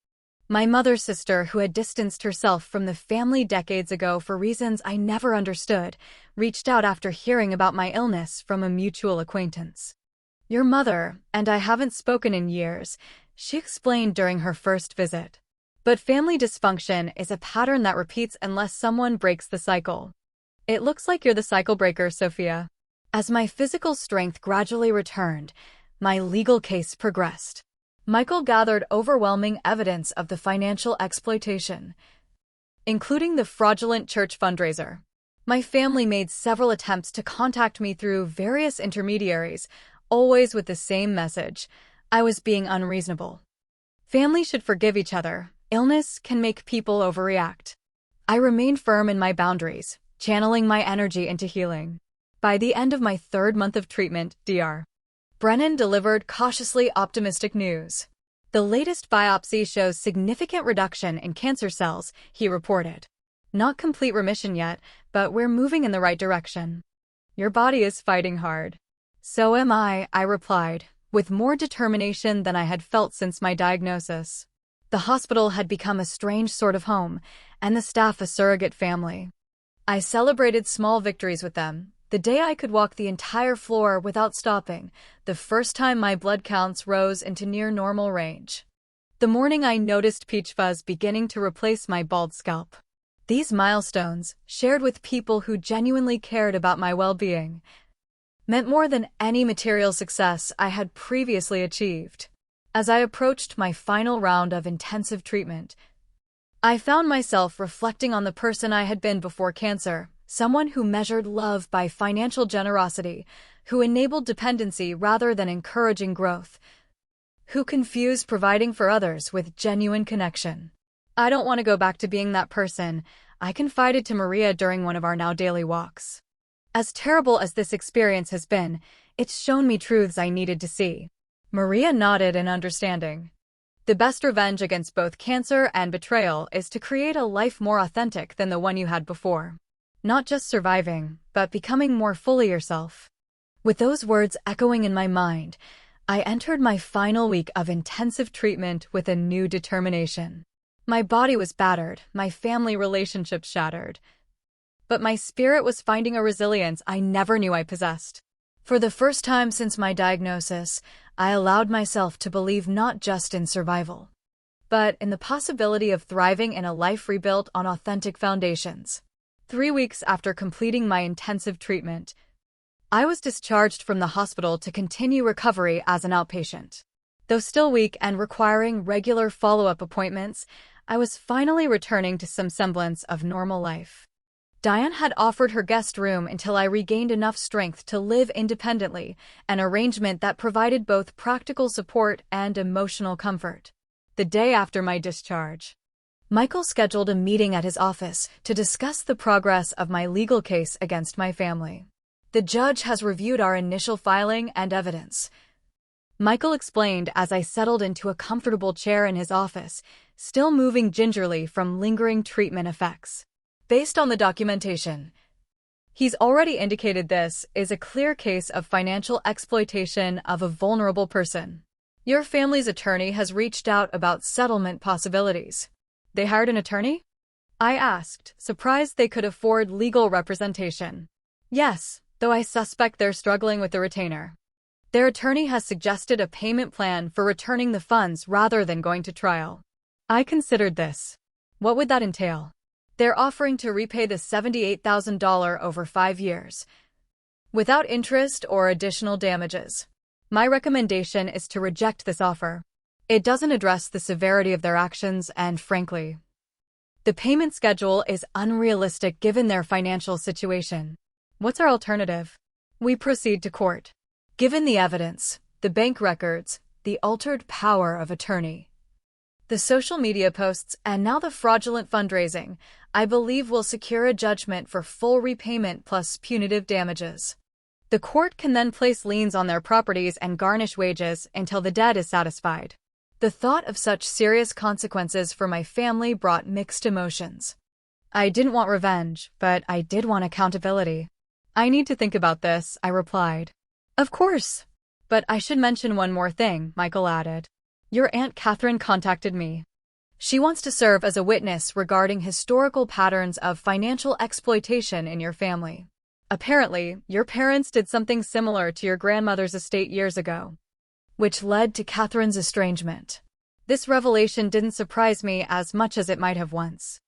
my mother's sister who had distanced herself from the family decades ago for reasons I never understood, reached out after hearing about my illness from a mutual acquaintance. "Your mother and I haven't spoken in years," she explained during her first visit. "But family dysfunction is a pattern that repeats unless someone breaks the cycle. It looks like you're the cycle breaker, Sophia." As my physical strength gradually returned, my legal case progressed. Michael gathered overwhelming evidence of the financial exploitation, including the fraudulent church fundraiser. My family made several attempts to contact me through various intermediaries, always with the same message: I was being unreasonable. Family should forgive each other. Illness can make people overreact. I remained firm in my boundaries, channeling my energy into healing. By the end of my 3rd month of treatment, Dr. Brennan delivered cautiously optimistic news. "The latest biopsy shows significant reduction in cancer cells," he reported. "Not complete remission yet, but we're moving in the right direction." "Your body is fighting hard." "So am I," I replied, with more determination than I had felt since my diagnosis. The hospital had become a strange sort of home, and the staff a surrogate family. I celebrated small victories with them. The day I could walk the entire floor without stopping, the first time my blood counts rose into near normal range. The morning I noticed peach fuzz beginning to replace my bald scalp. These milestones, shared with people who genuinely cared about my well-being, meant more than any material success I had previously achieved. As I approached my final round of intensive treatment, I found myself reflecting on the person I had been before cancer. Someone who measured love by financial generosity, who enabled dependency rather than encouraging growth, who confused providing for others with genuine connection. "I don't want to go back to being that person," I confided to Maria during one of our now daily walks. "As terrible as this experience has been, it's shown me truths I needed to see." Maria nodded in understanding. "The best revenge against both cancer and betrayal is to create a life more authentic than the one you had before. Not just surviving, but becoming more fully yourself." With those words echoing in my mind, I entered my final week of intensive treatment with a new determination. My body was battered, my family relationships shattered, but my spirit was finding a resilience I never knew I possessed. For the first time since my diagnosis, I allowed myself to believe not just in survival, but in the possibility of thriving in a life rebuilt on authentic foundations. 3 weeks after completing my intensive treatment, I was discharged from the hospital to continue recovery as an outpatient. Though still weak and requiring regular follow-up appointments, I was finally returning to some semblance of normal life. Diane had offered her guest room until I regained enough strength to live independently, an arrangement that provided both practical support and emotional comfort. The day after my discharge, Michael scheduled a meeting at his office to discuss the progress of my legal case against my family. "The judge has reviewed our initial filing and evidence," Michael explained as I settled into a comfortable chair in his office, still moving gingerly from lingering treatment effects. "Based on the documentation, he's already indicated this is a clear case of financial exploitation of a vulnerable person. Your family's attorney has reached out about settlement possibilities." "They hired an attorney?" I asked, surprised they could afford legal representation. "Yes, though I suspect they're struggling with the retainer. Their attorney has suggested a payment plan for returning the funds rather than going to trial." I considered this. "What would that entail?" "They're offering to repay the $78,000 over 5 years, without interest or additional damages. My recommendation is to reject this offer. It doesn't address the severity of their actions and, frankly, the payment schedule is unrealistic given their financial situation." "What's our alternative?" "We proceed to court. Given the evidence, the bank records, the altered power of attorney, the social media posts, and now the fraudulent fundraising, I believe will secure a judgment for full repayment plus punitive damages. The court can then place liens on their properties and garnish wages until the debt is satisfied." The thought of such serious consequences for my family brought mixed emotions. I didn't want revenge, but I did want accountability. "I need to think about this," I replied. "Of course. But I should mention one more thing," Michael added. "Your Aunt Catherine contacted me. She wants to serve as a witness regarding historical patterns of financial exploitation in your family. Apparently, your parents did something similar to your grandmother's estate years ago, which led to Catherine's estrangement." This revelation didn't surprise me as much as it might have once.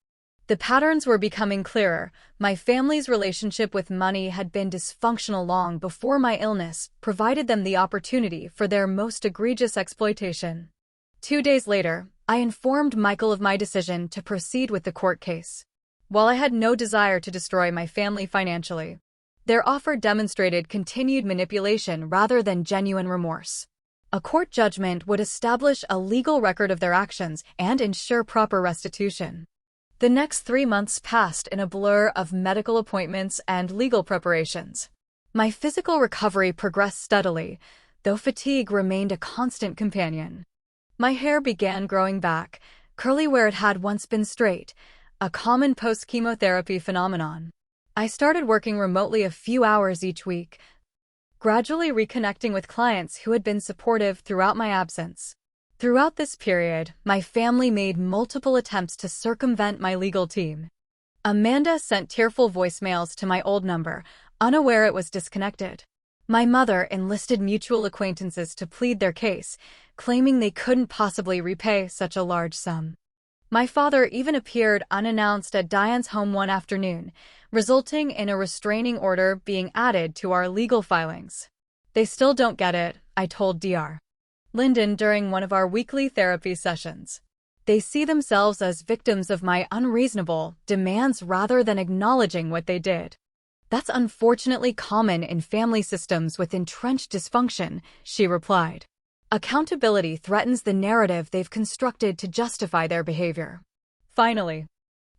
The patterns were becoming clearer. My family's relationship with money had been dysfunctional long before my illness provided them the opportunity for their most egregious exploitation. 2 days later, I informed Michael of my decision to proceed with the court case. While I had no desire to destroy my family financially, their offer demonstrated continued manipulation rather than genuine remorse. A court judgment would establish a legal record of their actions and ensure proper restitution. The next 3 months passed in a blur of medical appointments and legal preparations. My physical recovery progressed steadily, though fatigue remained a constant companion. My hair began growing back, curly where it had once been straight, a common post-chemotherapy phenomenon. I started working remotely a few hours each week, gradually reconnecting with clients who had been supportive throughout my absence. Throughout this period, my family made multiple attempts to circumvent my legal team. Amanda sent tearful voicemails to my old number, unaware it was disconnected. My mother enlisted mutual acquaintances to plead their case, claiming they couldn't possibly repay such a large sum. My father even appeared unannounced at Diane's home one afternoon, resulting in a restraining order being added to our legal filings. "They still don't get it," I told Dr. Linden during one of our weekly therapy sessions. "They see themselves as victims of my unreasonable demands rather than acknowledging what they did." "That's unfortunately common in family systems with entrenched dysfunction," she replied. "Accountability threatens the narrative they've constructed to justify their behavior." Finally,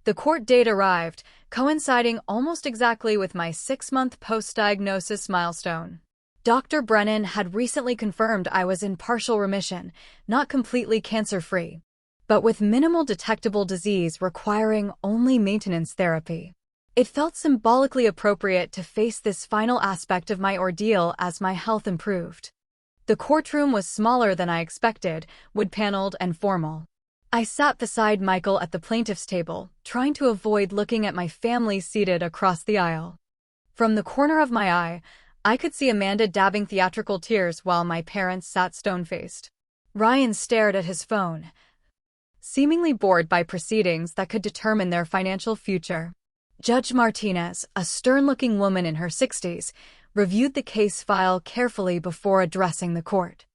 the court date arrived, coinciding almost exactly with my 6-month post-diagnosis milestone. Dr. Brennan had recently confirmed I was in partial remission, not completely cancer-free, but with minimal detectable disease requiring only maintenance therapy. It felt symbolically appropriate to face this final aspect of my ordeal as my health improved. The courtroom was smaller than I expected, wood-paneled and formal. I sat beside Michael at the plaintiff's table, trying to avoid looking at my family seated across the aisle. From the corner of my eye, I could see Amanda dabbing theatrical tears while my parents sat stone-faced. Ryan stared at his phone, seemingly bored by proceedings that could determine their financial future. Judge Martinez, a stern-looking woman in her 60s, reviewed the case file carefully before addressing the court.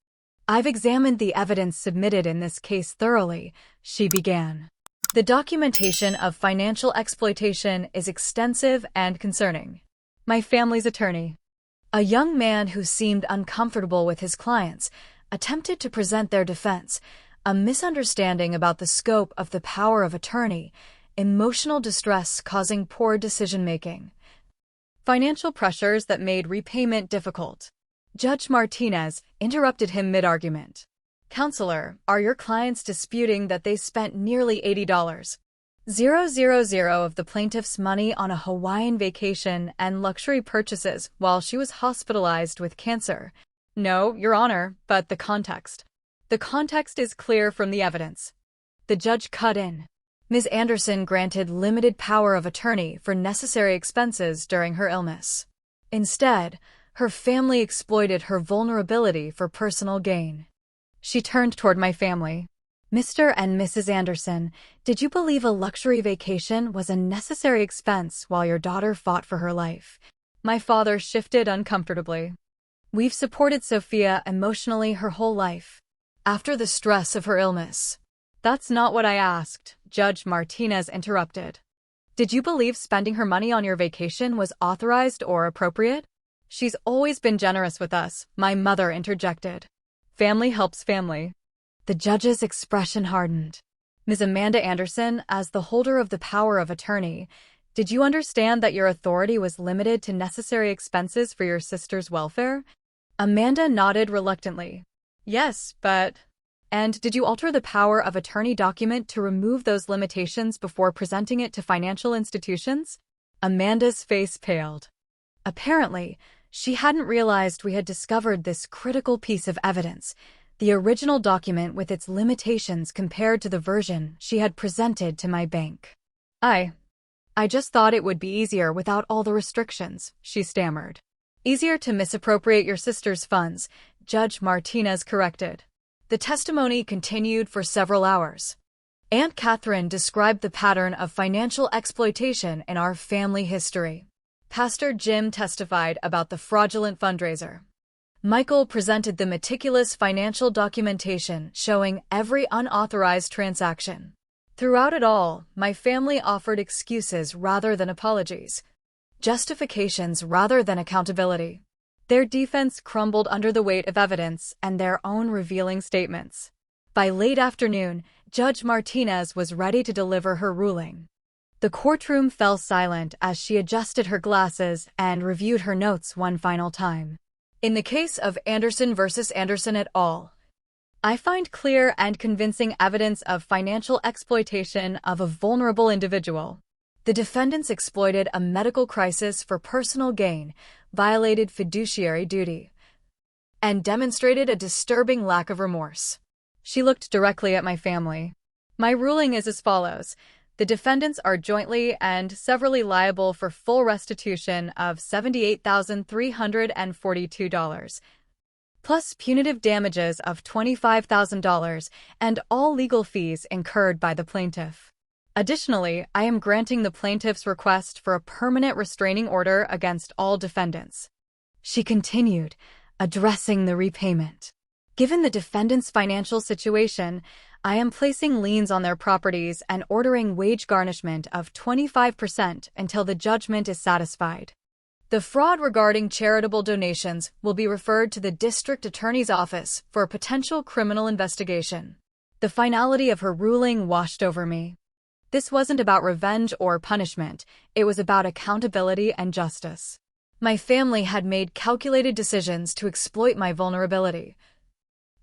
"I've examined the evidence submitted in this case thoroughly," she began. "The documentation of financial exploitation is extensive and concerning. My family's attorney," a young man who seemed uncomfortable with his clients, attempted to present their defense, a misunderstanding about the scope of the power of attorney, emotional distress causing poor decision-making, financial pressures that made repayment difficult. Judge Martinez interrupted him mid-argument. "Counselor, are your clients disputing that they spent nearly $80,000 of the plaintiff's money on a Hawaiian vacation and luxury purchases while she was hospitalized with cancer?" "No, Your Honor, but the context. The context is clear from the evidence." The judge cut in. "Ms. Anderson granted limited power of attorney for necessary expenses during her illness. Instead, her family exploited her vulnerability for personal gain." She turned toward my family. "Mr. and Mrs. Anderson, did you believe a luxury vacation was a necessary expense while your daughter fought for her life?" My father shifted uncomfortably. "We've supported Sophia emotionally her whole life. After the stress of her illness." "That's not what I asked," Judge Martinez interrupted. "Did you believe spending her money on your vacation was authorized or appropriate?" "She's always been generous with us," my mother interjected. "Family helps family." The judge's expression hardened. "Ms. Amanda Anderson, as the holder of the power of attorney, did you understand that your authority was limited to necessary expenses for your sister's welfare?" Amanda nodded reluctantly. "Yes, but—" "And did you alter the power of attorney document to remove those limitations before presenting it to financial institutions?" Amanda's face paled. Apparently, she hadn't realized we had discovered this critical piece of evidence, the original document with its limitations compared to the version she had presented to my bank. I just thought it would be easier without all the restrictions," she stammered. "Easier to misappropriate your sister's funds," Judge Martinez corrected. The testimony continued for several hours. Aunt Catherine described the pattern of financial exploitation in our family history. Pastor Jim testified about the fraudulent fundraiser. Michael presented the meticulous financial documentation showing every unauthorized transaction. Throughout it all, my family offered excuses rather than apologies, justifications rather than accountability. Their defense crumbled under the weight of evidence and their own revealing statements. By late afternoon, Judge Martinez was ready to deliver her ruling. The courtroom fell silent as she adjusted her glasses and reviewed her notes one final time. "In the case of Anderson versus Anderson et al., I find clear and convincing evidence of financial exploitation of a vulnerable individual. The defendants exploited a medical crisis for personal gain, violated fiduciary duty, and demonstrated a disturbing lack of remorse." She looked directly at my family. "My ruling is as follows. The defendants are jointly and severally liable for full restitution of $78,342, plus punitive damages of $25,000 and all legal fees incurred by the plaintiff. Additionally, I am granting the plaintiff's request for a permanent restraining order against all defendants." She continued, addressing the repayment. "Given the defendants' financial situation, I am placing liens on their properties and ordering wage garnishment of 25% until the judgment is satisfied. The fraud regarding charitable donations will be referred to the district attorney's office for a potential criminal investigation." The finality of her ruling washed over me. This wasn't about revenge or punishment, it was about accountability and justice. My family had made calculated decisions to exploit my vulnerability,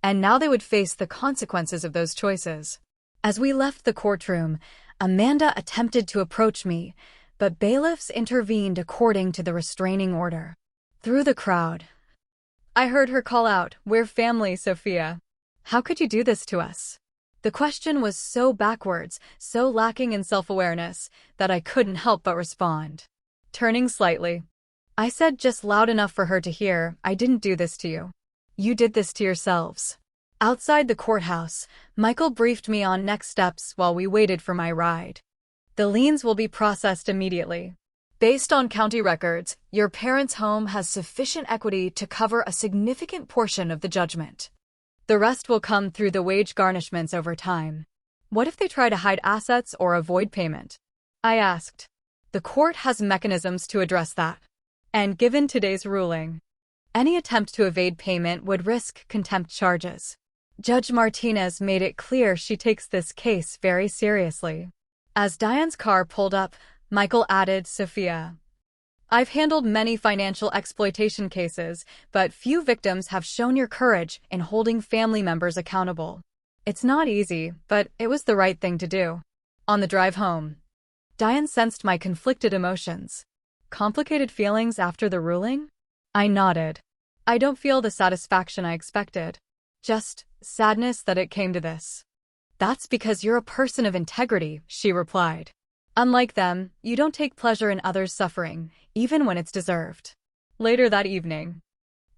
and now they would face the consequences of those choices. As we left the courtroom, Amanda attempted to approach me, but bailiffs intervened according to the restraining order. Through the crowd, I heard her call out, "We're family, Sophia. How could you do this to us?" The question was so backwards, so lacking in self-awareness, that I couldn't help but respond. Turning slightly, I said just loud enough for her to hear, "I didn't do this to you. You did this to yourselves." Outside the courthouse, Michael briefed me on next steps while we waited for my ride. The liens will be processed immediately. Based on county records, your parents' home has sufficient equity to cover a significant portion of the judgment. The rest will come through the wage garnishments over time. What if they try to hide assets or avoid payment? I asked. The court has mechanisms to address that. And given today's ruling, any attempt to evade payment would risk contempt charges. Judge Martinez made it clear she takes this case very seriously. As Diane's car pulled up, Michael added, "Sophia, I've handled many financial exploitation cases, but few victims have shown your courage in holding family members accountable. It's not easy, but it was the right thing to do." On the drive home, Diane sensed my conflicted emotions. Complicated feelings after the ruling? I nodded. I don't feel the satisfaction I expected. Just sadness that it came to this. "That's because you're a person of integrity," she replied. "Unlike them, you don't take pleasure in others' suffering, even when it's deserved." Later that evening,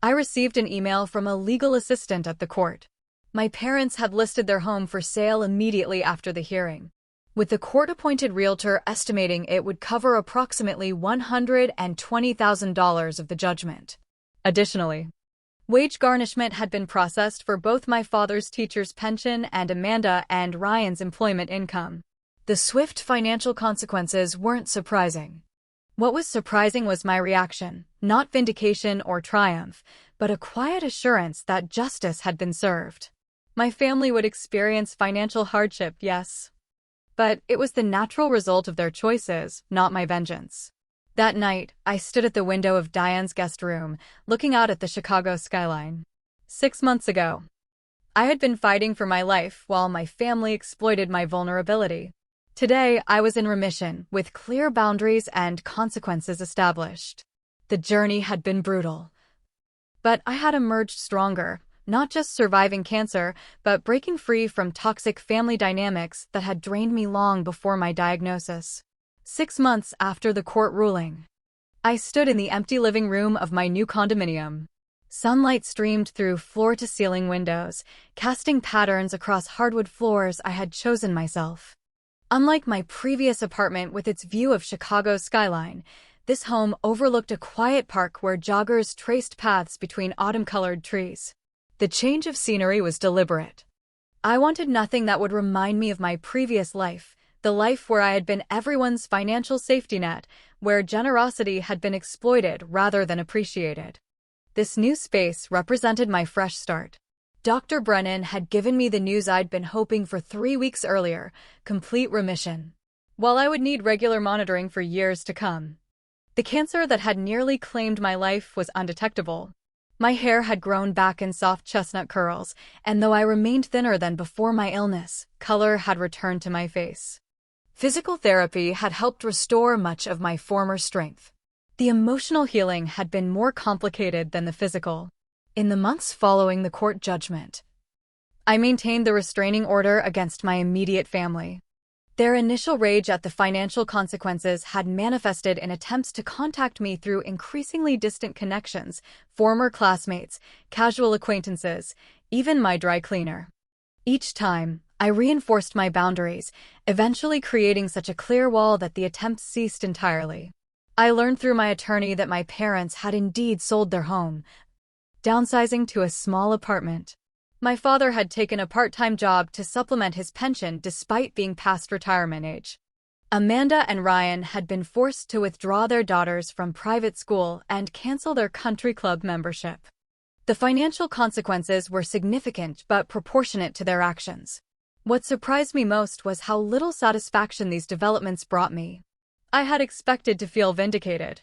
I received an email from a legal assistant at the court. My parents had listed their home for sale immediately after the hearing, with the court-appointed realtor estimating it would cover approximately $120,000 of the judgment. Additionally, wage garnishment had been processed for both my father's teacher's pension and Amanda and Ryan's employment income. The swift financial consequences weren't surprising. What was surprising was my reaction, not vindication or triumph, but a quiet assurance that justice had been served. My family would experience financial hardship, yes, but it was the natural result of their choices, not my vengeance. That night, I stood at the window of Diane's guest room, looking out at the Chicago skyline. 6 months ago, I had been fighting for my life while my family exploited my vulnerability. Today, I was in remission, with clear boundaries and consequences established. The journey had been brutal, but I had emerged stronger, not just surviving cancer, but breaking free from toxic family dynamics that had drained me long before my diagnosis. 6 months after the court ruling, I stood in the empty living room of my new condominium. Sunlight streamed through floor-to-ceiling windows, casting patterns across hardwood floors I had chosen myself. Unlike my previous apartment with its view of Chicago's skyline, this home overlooked a quiet park where joggers traced paths between autumn-colored trees. The change of scenery was deliberate. I wanted nothing that would remind me of my previous life, the life where I had been everyone's financial safety net, where generosity had been exploited rather than appreciated. This new space represented my fresh start. Dr. Brennan had given me the news I'd been hoping for 3 weeks earlier: complete remission. While I would need regular monitoring for years to come, the cancer that had nearly claimed my life was undetectable. My hair had grown back in soft chestnut curls, and though I remained thinner than before my illness, color had returned to my face. Physical therapy had helped restore much of my former strength. The emotional healing had been more complicated than the physical. In the months following the court judgment, I maintained the restraining order against my immediate family. Their initial rage at the financial consequences had manifested in attempts to contact me through increasingly distant connections, former classmates, casual acquaintances, even my dry cleaner. Each time, I reinforced my boundaries, eventually creating such a clear wall that the attempts ceased entirely. I learned through my attorney that my parents had indeed sold their home, downsizing to a small apartment. My father had taken a part-time job to supplement his pension despite being past retirement age. Amanda and Ryan had been forced to withdraw their daughters from private school and cancel their country club membership. The financial consequences were significant but proportionate to their actions. What surprised me most was how little satisfaction these developments brought me. I had expected to feel vindicated,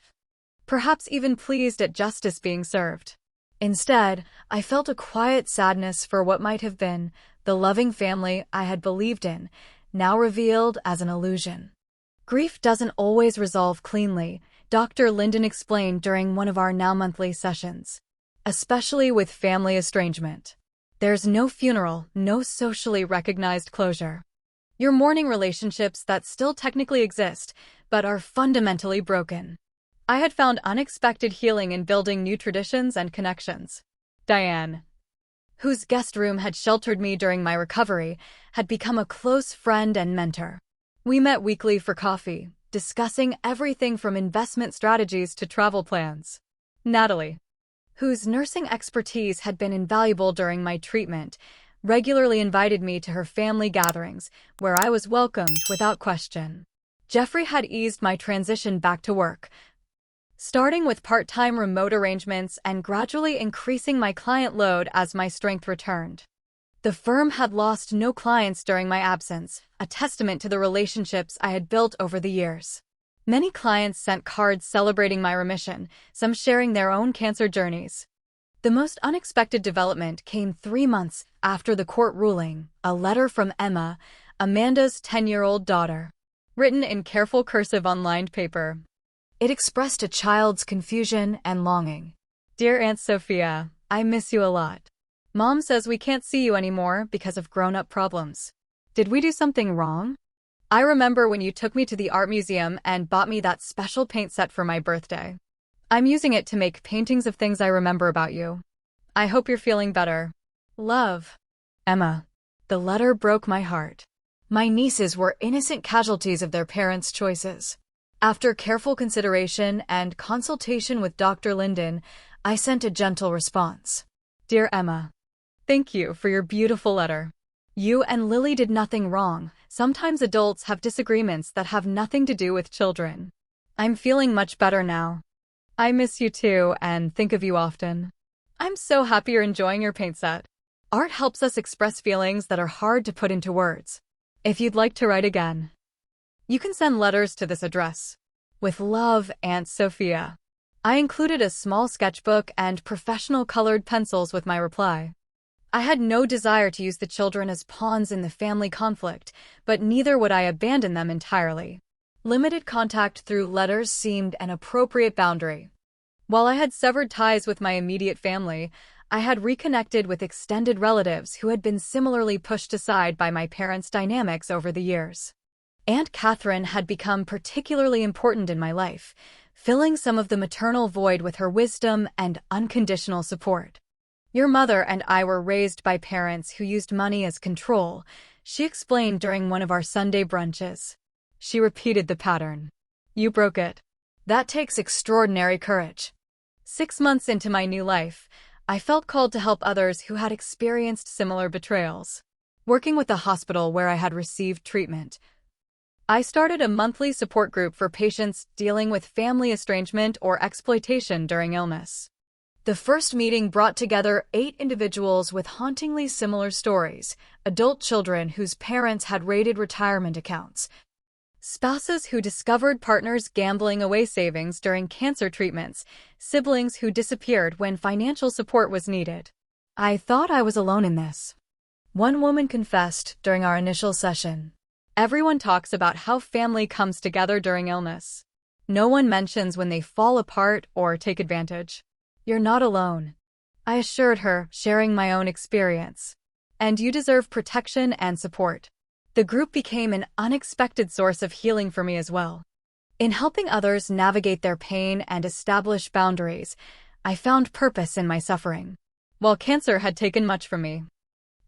perhaps even pleased at justice being served. Instead, I felt a quiet sadness for what might have been, the loving family I had believed in, now revealed as an illusion. Grief doesn't always resolve cleanly, Dr. Linden explained during one of our now-monthly sessions. Especially with family estrangement. There's no funeral, no socially recognized closure. You're mourning relationships that still technically exist, but are fundamentally broken. I had found unexpected healing in building new traditions and connections. Diane, whose guest room had sheltered me during my recovery, had become a close friend and mentor. We met weekly for coffee, discussing everything from investment strategies to travel plans. Natalie, whose nursing expertise had been invaluable during my treatment, regularly invited me to her family gatherings, where I was welcomed without question. Jeffrey had eased my transition back to work, starting with part-time remote arrangements and gradually increasing my client load as my strength returned. The firm had lost no clients during my absence, a testament to the relationships I had built over the years. Many clients sent cards celebrating my remission, some sharing their own cancer journeys. The most unexpected development came 3 months after the court ruling, a letter from Emma, Amanda's 10-year-old daughter, written in careful cursive on lined paper. It expressed a child's confusion and longing. Dear Aunt Sophia, I miss you a lot. Mom says we can't see you anymore because of grown-up problems. Did we do something wrong? I remember when you took me to the art museum and bought me that special paint set for my birthday. I'm using it to make paintings of things I remember about you. I hope you're feeling better. Love. Emma. The letter broke my heart. My nieces were innocent casualties of their parents' choices. After careful consideration and consultation with Dr. Linden, I sent a gentle response. Dear Emma, thank you for your beautiful letter. You and Lily did nothing wrong. Sometimes adults have disagreements that have nothing to do with children. I'm feeling much better now. I miss you too and think of you often. I'm so happy you're enjoying your paint set. Art helps us express feelings that are hard to put into words. If you'd like to write again, you can send letters to this address. With love, Aunt Sophia. I included a small sketchbook and professional colored pencils with my reply. I had no desire to use the children as pawns in the family conflict, but neither would I abandon them entirely. Limited contact through letters seemed an appropriate boundary. While I had severed ties with my immediate family, I had reconnected with extended relatives who had been similarly pushed aside by my parents' dynamics over the years. Aunt Catherine had become particularly important in my life, filling some of the maternal void with her wisdom and unconditional support. Your mother and I were raised by parents who used money as control, she explained during one of our Sunday brunches. She repeated the pattern. You broke it. That takes extraordinary courage. 6 months into my new life, I felt called to help others who had experienced similar betrayals. Working with the hospital where I had received treatment, I started a monthly support group for patients dealing with family estrangement or exploitation during illness. The first meeting brought together 8 individuals with hauntingly similar stories: adult children whose parents had raided retirement accounts, spouses who discovered partners gambling away savings during cancer treatments, siblings who disappeared when financial support was needed. I thought I was alone in this. One woman confessed during our initial session. Everyone talks about how family comes together during illness. No one mentions when they fall apart or take advantage. You're not alone, I assured her, sharing my own experience. And you deserve protection and support. The group became an unexpected source of healing for me as well. In helping others navigate their pain and establish boundaries, I found purpose in my suffering. While cancer had taken much from me,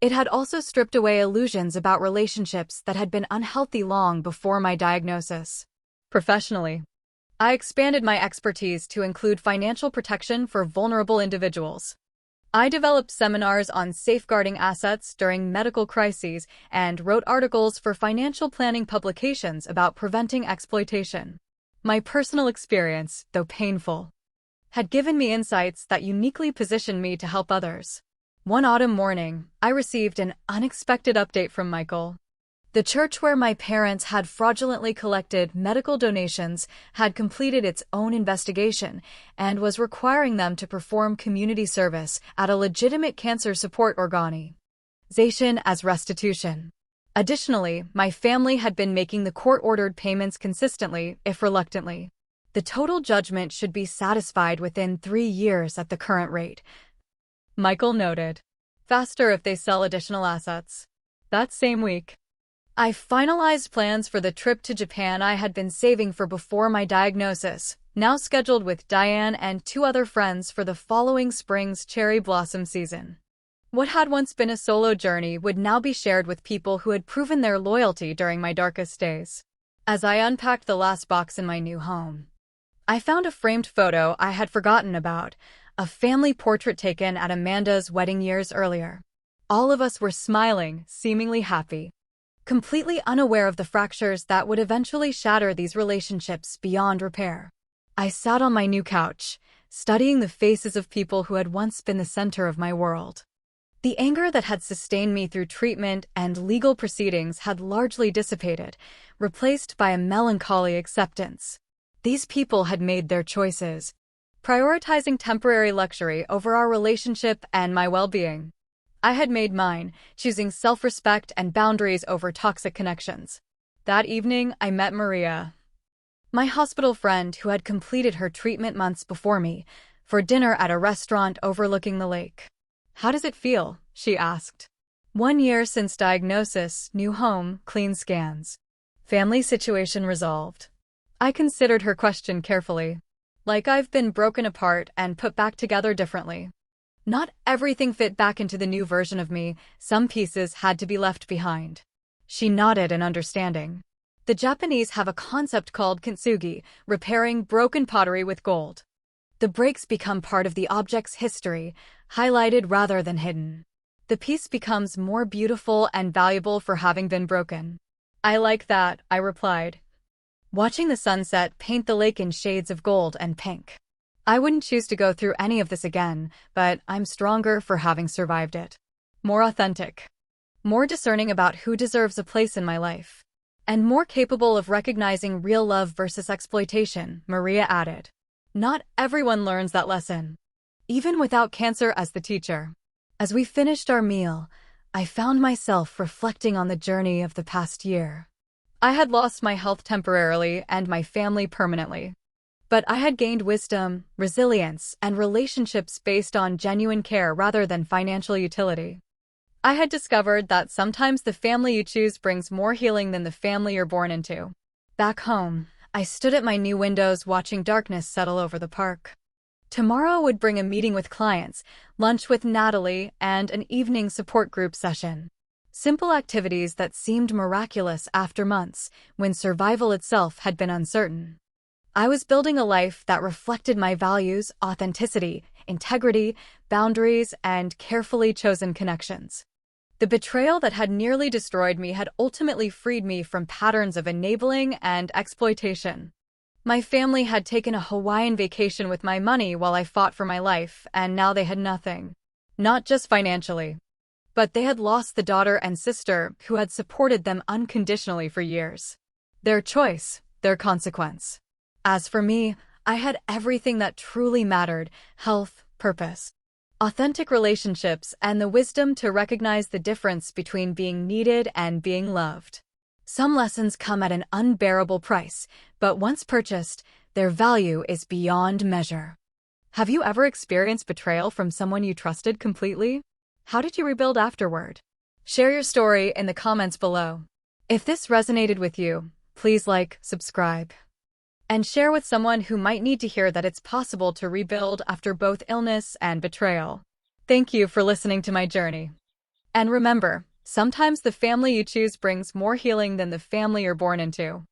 it had also stripped away illusions about relationships that had been unhealthy long before my diagnosis. Professionally, I expanded my expertise to include financial protection for vulnerable individuals. I developed seminars on safeguarding assets during medical crises and wrote articles for financial planning publications about preventing exploitation. My personal experience, though painful, had given me insights that uniquely positioned me to help others. One autumn morning, I received an unexpected update from Michael. The church where my parents had fraudulently collected medical donations had completed its own investigation and was requiring them to perform community service at a legitimate cancer support organization as restitution. Additionally, my family had been making the court-ordered payments consistently, if reluctantly. The total judgment should be satisfied within 3 years at the current rate, Michael noted. Faster if they sell additional assets. That same week, I finalized plans for the trip to Japan I had been saving for before my diagnosis, now scheduled with Diane and 2 other friends for the following spring's cherry blossom season. What had once been a solo journey would now be shared with people who had proven their loyalty during my darkest days. as I unpacked the last box in my new home. I found a framed photo I had forgotten about, a family portrait taken at Amanda's wedding years earlier. All of us were smiling, seemingly happy, completely unaware of the fractures that would eventually shatter these relationships beyond repair. I sat on my new couch, studying the faces of people who had once been the center of my world. The anger that had sustained me through treatment and legal proceedings had largely dissipated, replaced by a melancholy acceptance. These people had made their choices, prioritizing temporary luxury over our relationship and my well-being. I had made mine, choosing self-respect and boundaries over toxic connections. That evening, I met Maria, my hospital friend who had completed her treatment months before me, for dinner at a restaurant overlooking the lake. "How does it feel?" she asked. 1 year since diagnosis, new home, clean scans. Family situation resolved. I considered her question carefully. Like I've been broken apart and put back together differently. Not everything fit back into the new version of me, some pieces had to be left behind. She nodded in understanding. The Japanese have a concept called kintsugi, repairing broken pottery with gold. The breaks become part of the object's history, highlighted rather than hidden. The piece becomes more beautiful and valuable for having been broken. "I like that," I replied, watching the sunset paint the lake in shades of gold and pink. I wouldn't choose to go through any of this again, but I'm stronger for having survived it. More authentic. More discerning about who deserves a place in my life. And more capable of recognizing real love versus exploitation, Maria added. Not everyone learns that lesson, even without cancer as the teacher. As we finished our meal, I found myself reflecting on the journey of the past year. I had lost my health temporarily and my family permanently. But I had gained wisdom, resilience, and relationships based on genuine care rather than financial utility. I had discovered that sometimes the family you choose brings more healing than the family you're born into. Back home, I stood at my new windows watching darkness settle over the park. Tomorrow would bring a meeting with clients, lunch with Natalie, and an evening support group session. Simple activities that seemed miraculous after months, when survival itself had been uncertain. I was building a life that reflected my values, authenticity, integrity, boundaries, and carefully chosen connections. The betrayal that had nearly destroyed me had ultimately freed me from patterns of enabling and exploitation. My family had taken a Hawaiian vacation with my money while I fought for my life, and now they had nothing. Not just financially, but they had lost the daughter and sister who had supported them unconditionally for years. Their choice, their consequence. As for me, I had everything that truly mattered: health, purpose, authentic relationships, and the wisdom to recognize the difference between being needed and being loved. Some lessons come at an unbearable price, but once purchased, their value is beyond measure. Have you ever experienced betrayal from someone you trusted completely? How did you rebuild afterward? Share your story in the comments below. If this resonated with you, please like, subscribe, and share with someone who might need to hear that it's possible to rebuild after both illness and betrayal. Thank you for listening to my journey. And remember, sometimes the family you choose brings more healing than the family you're born into.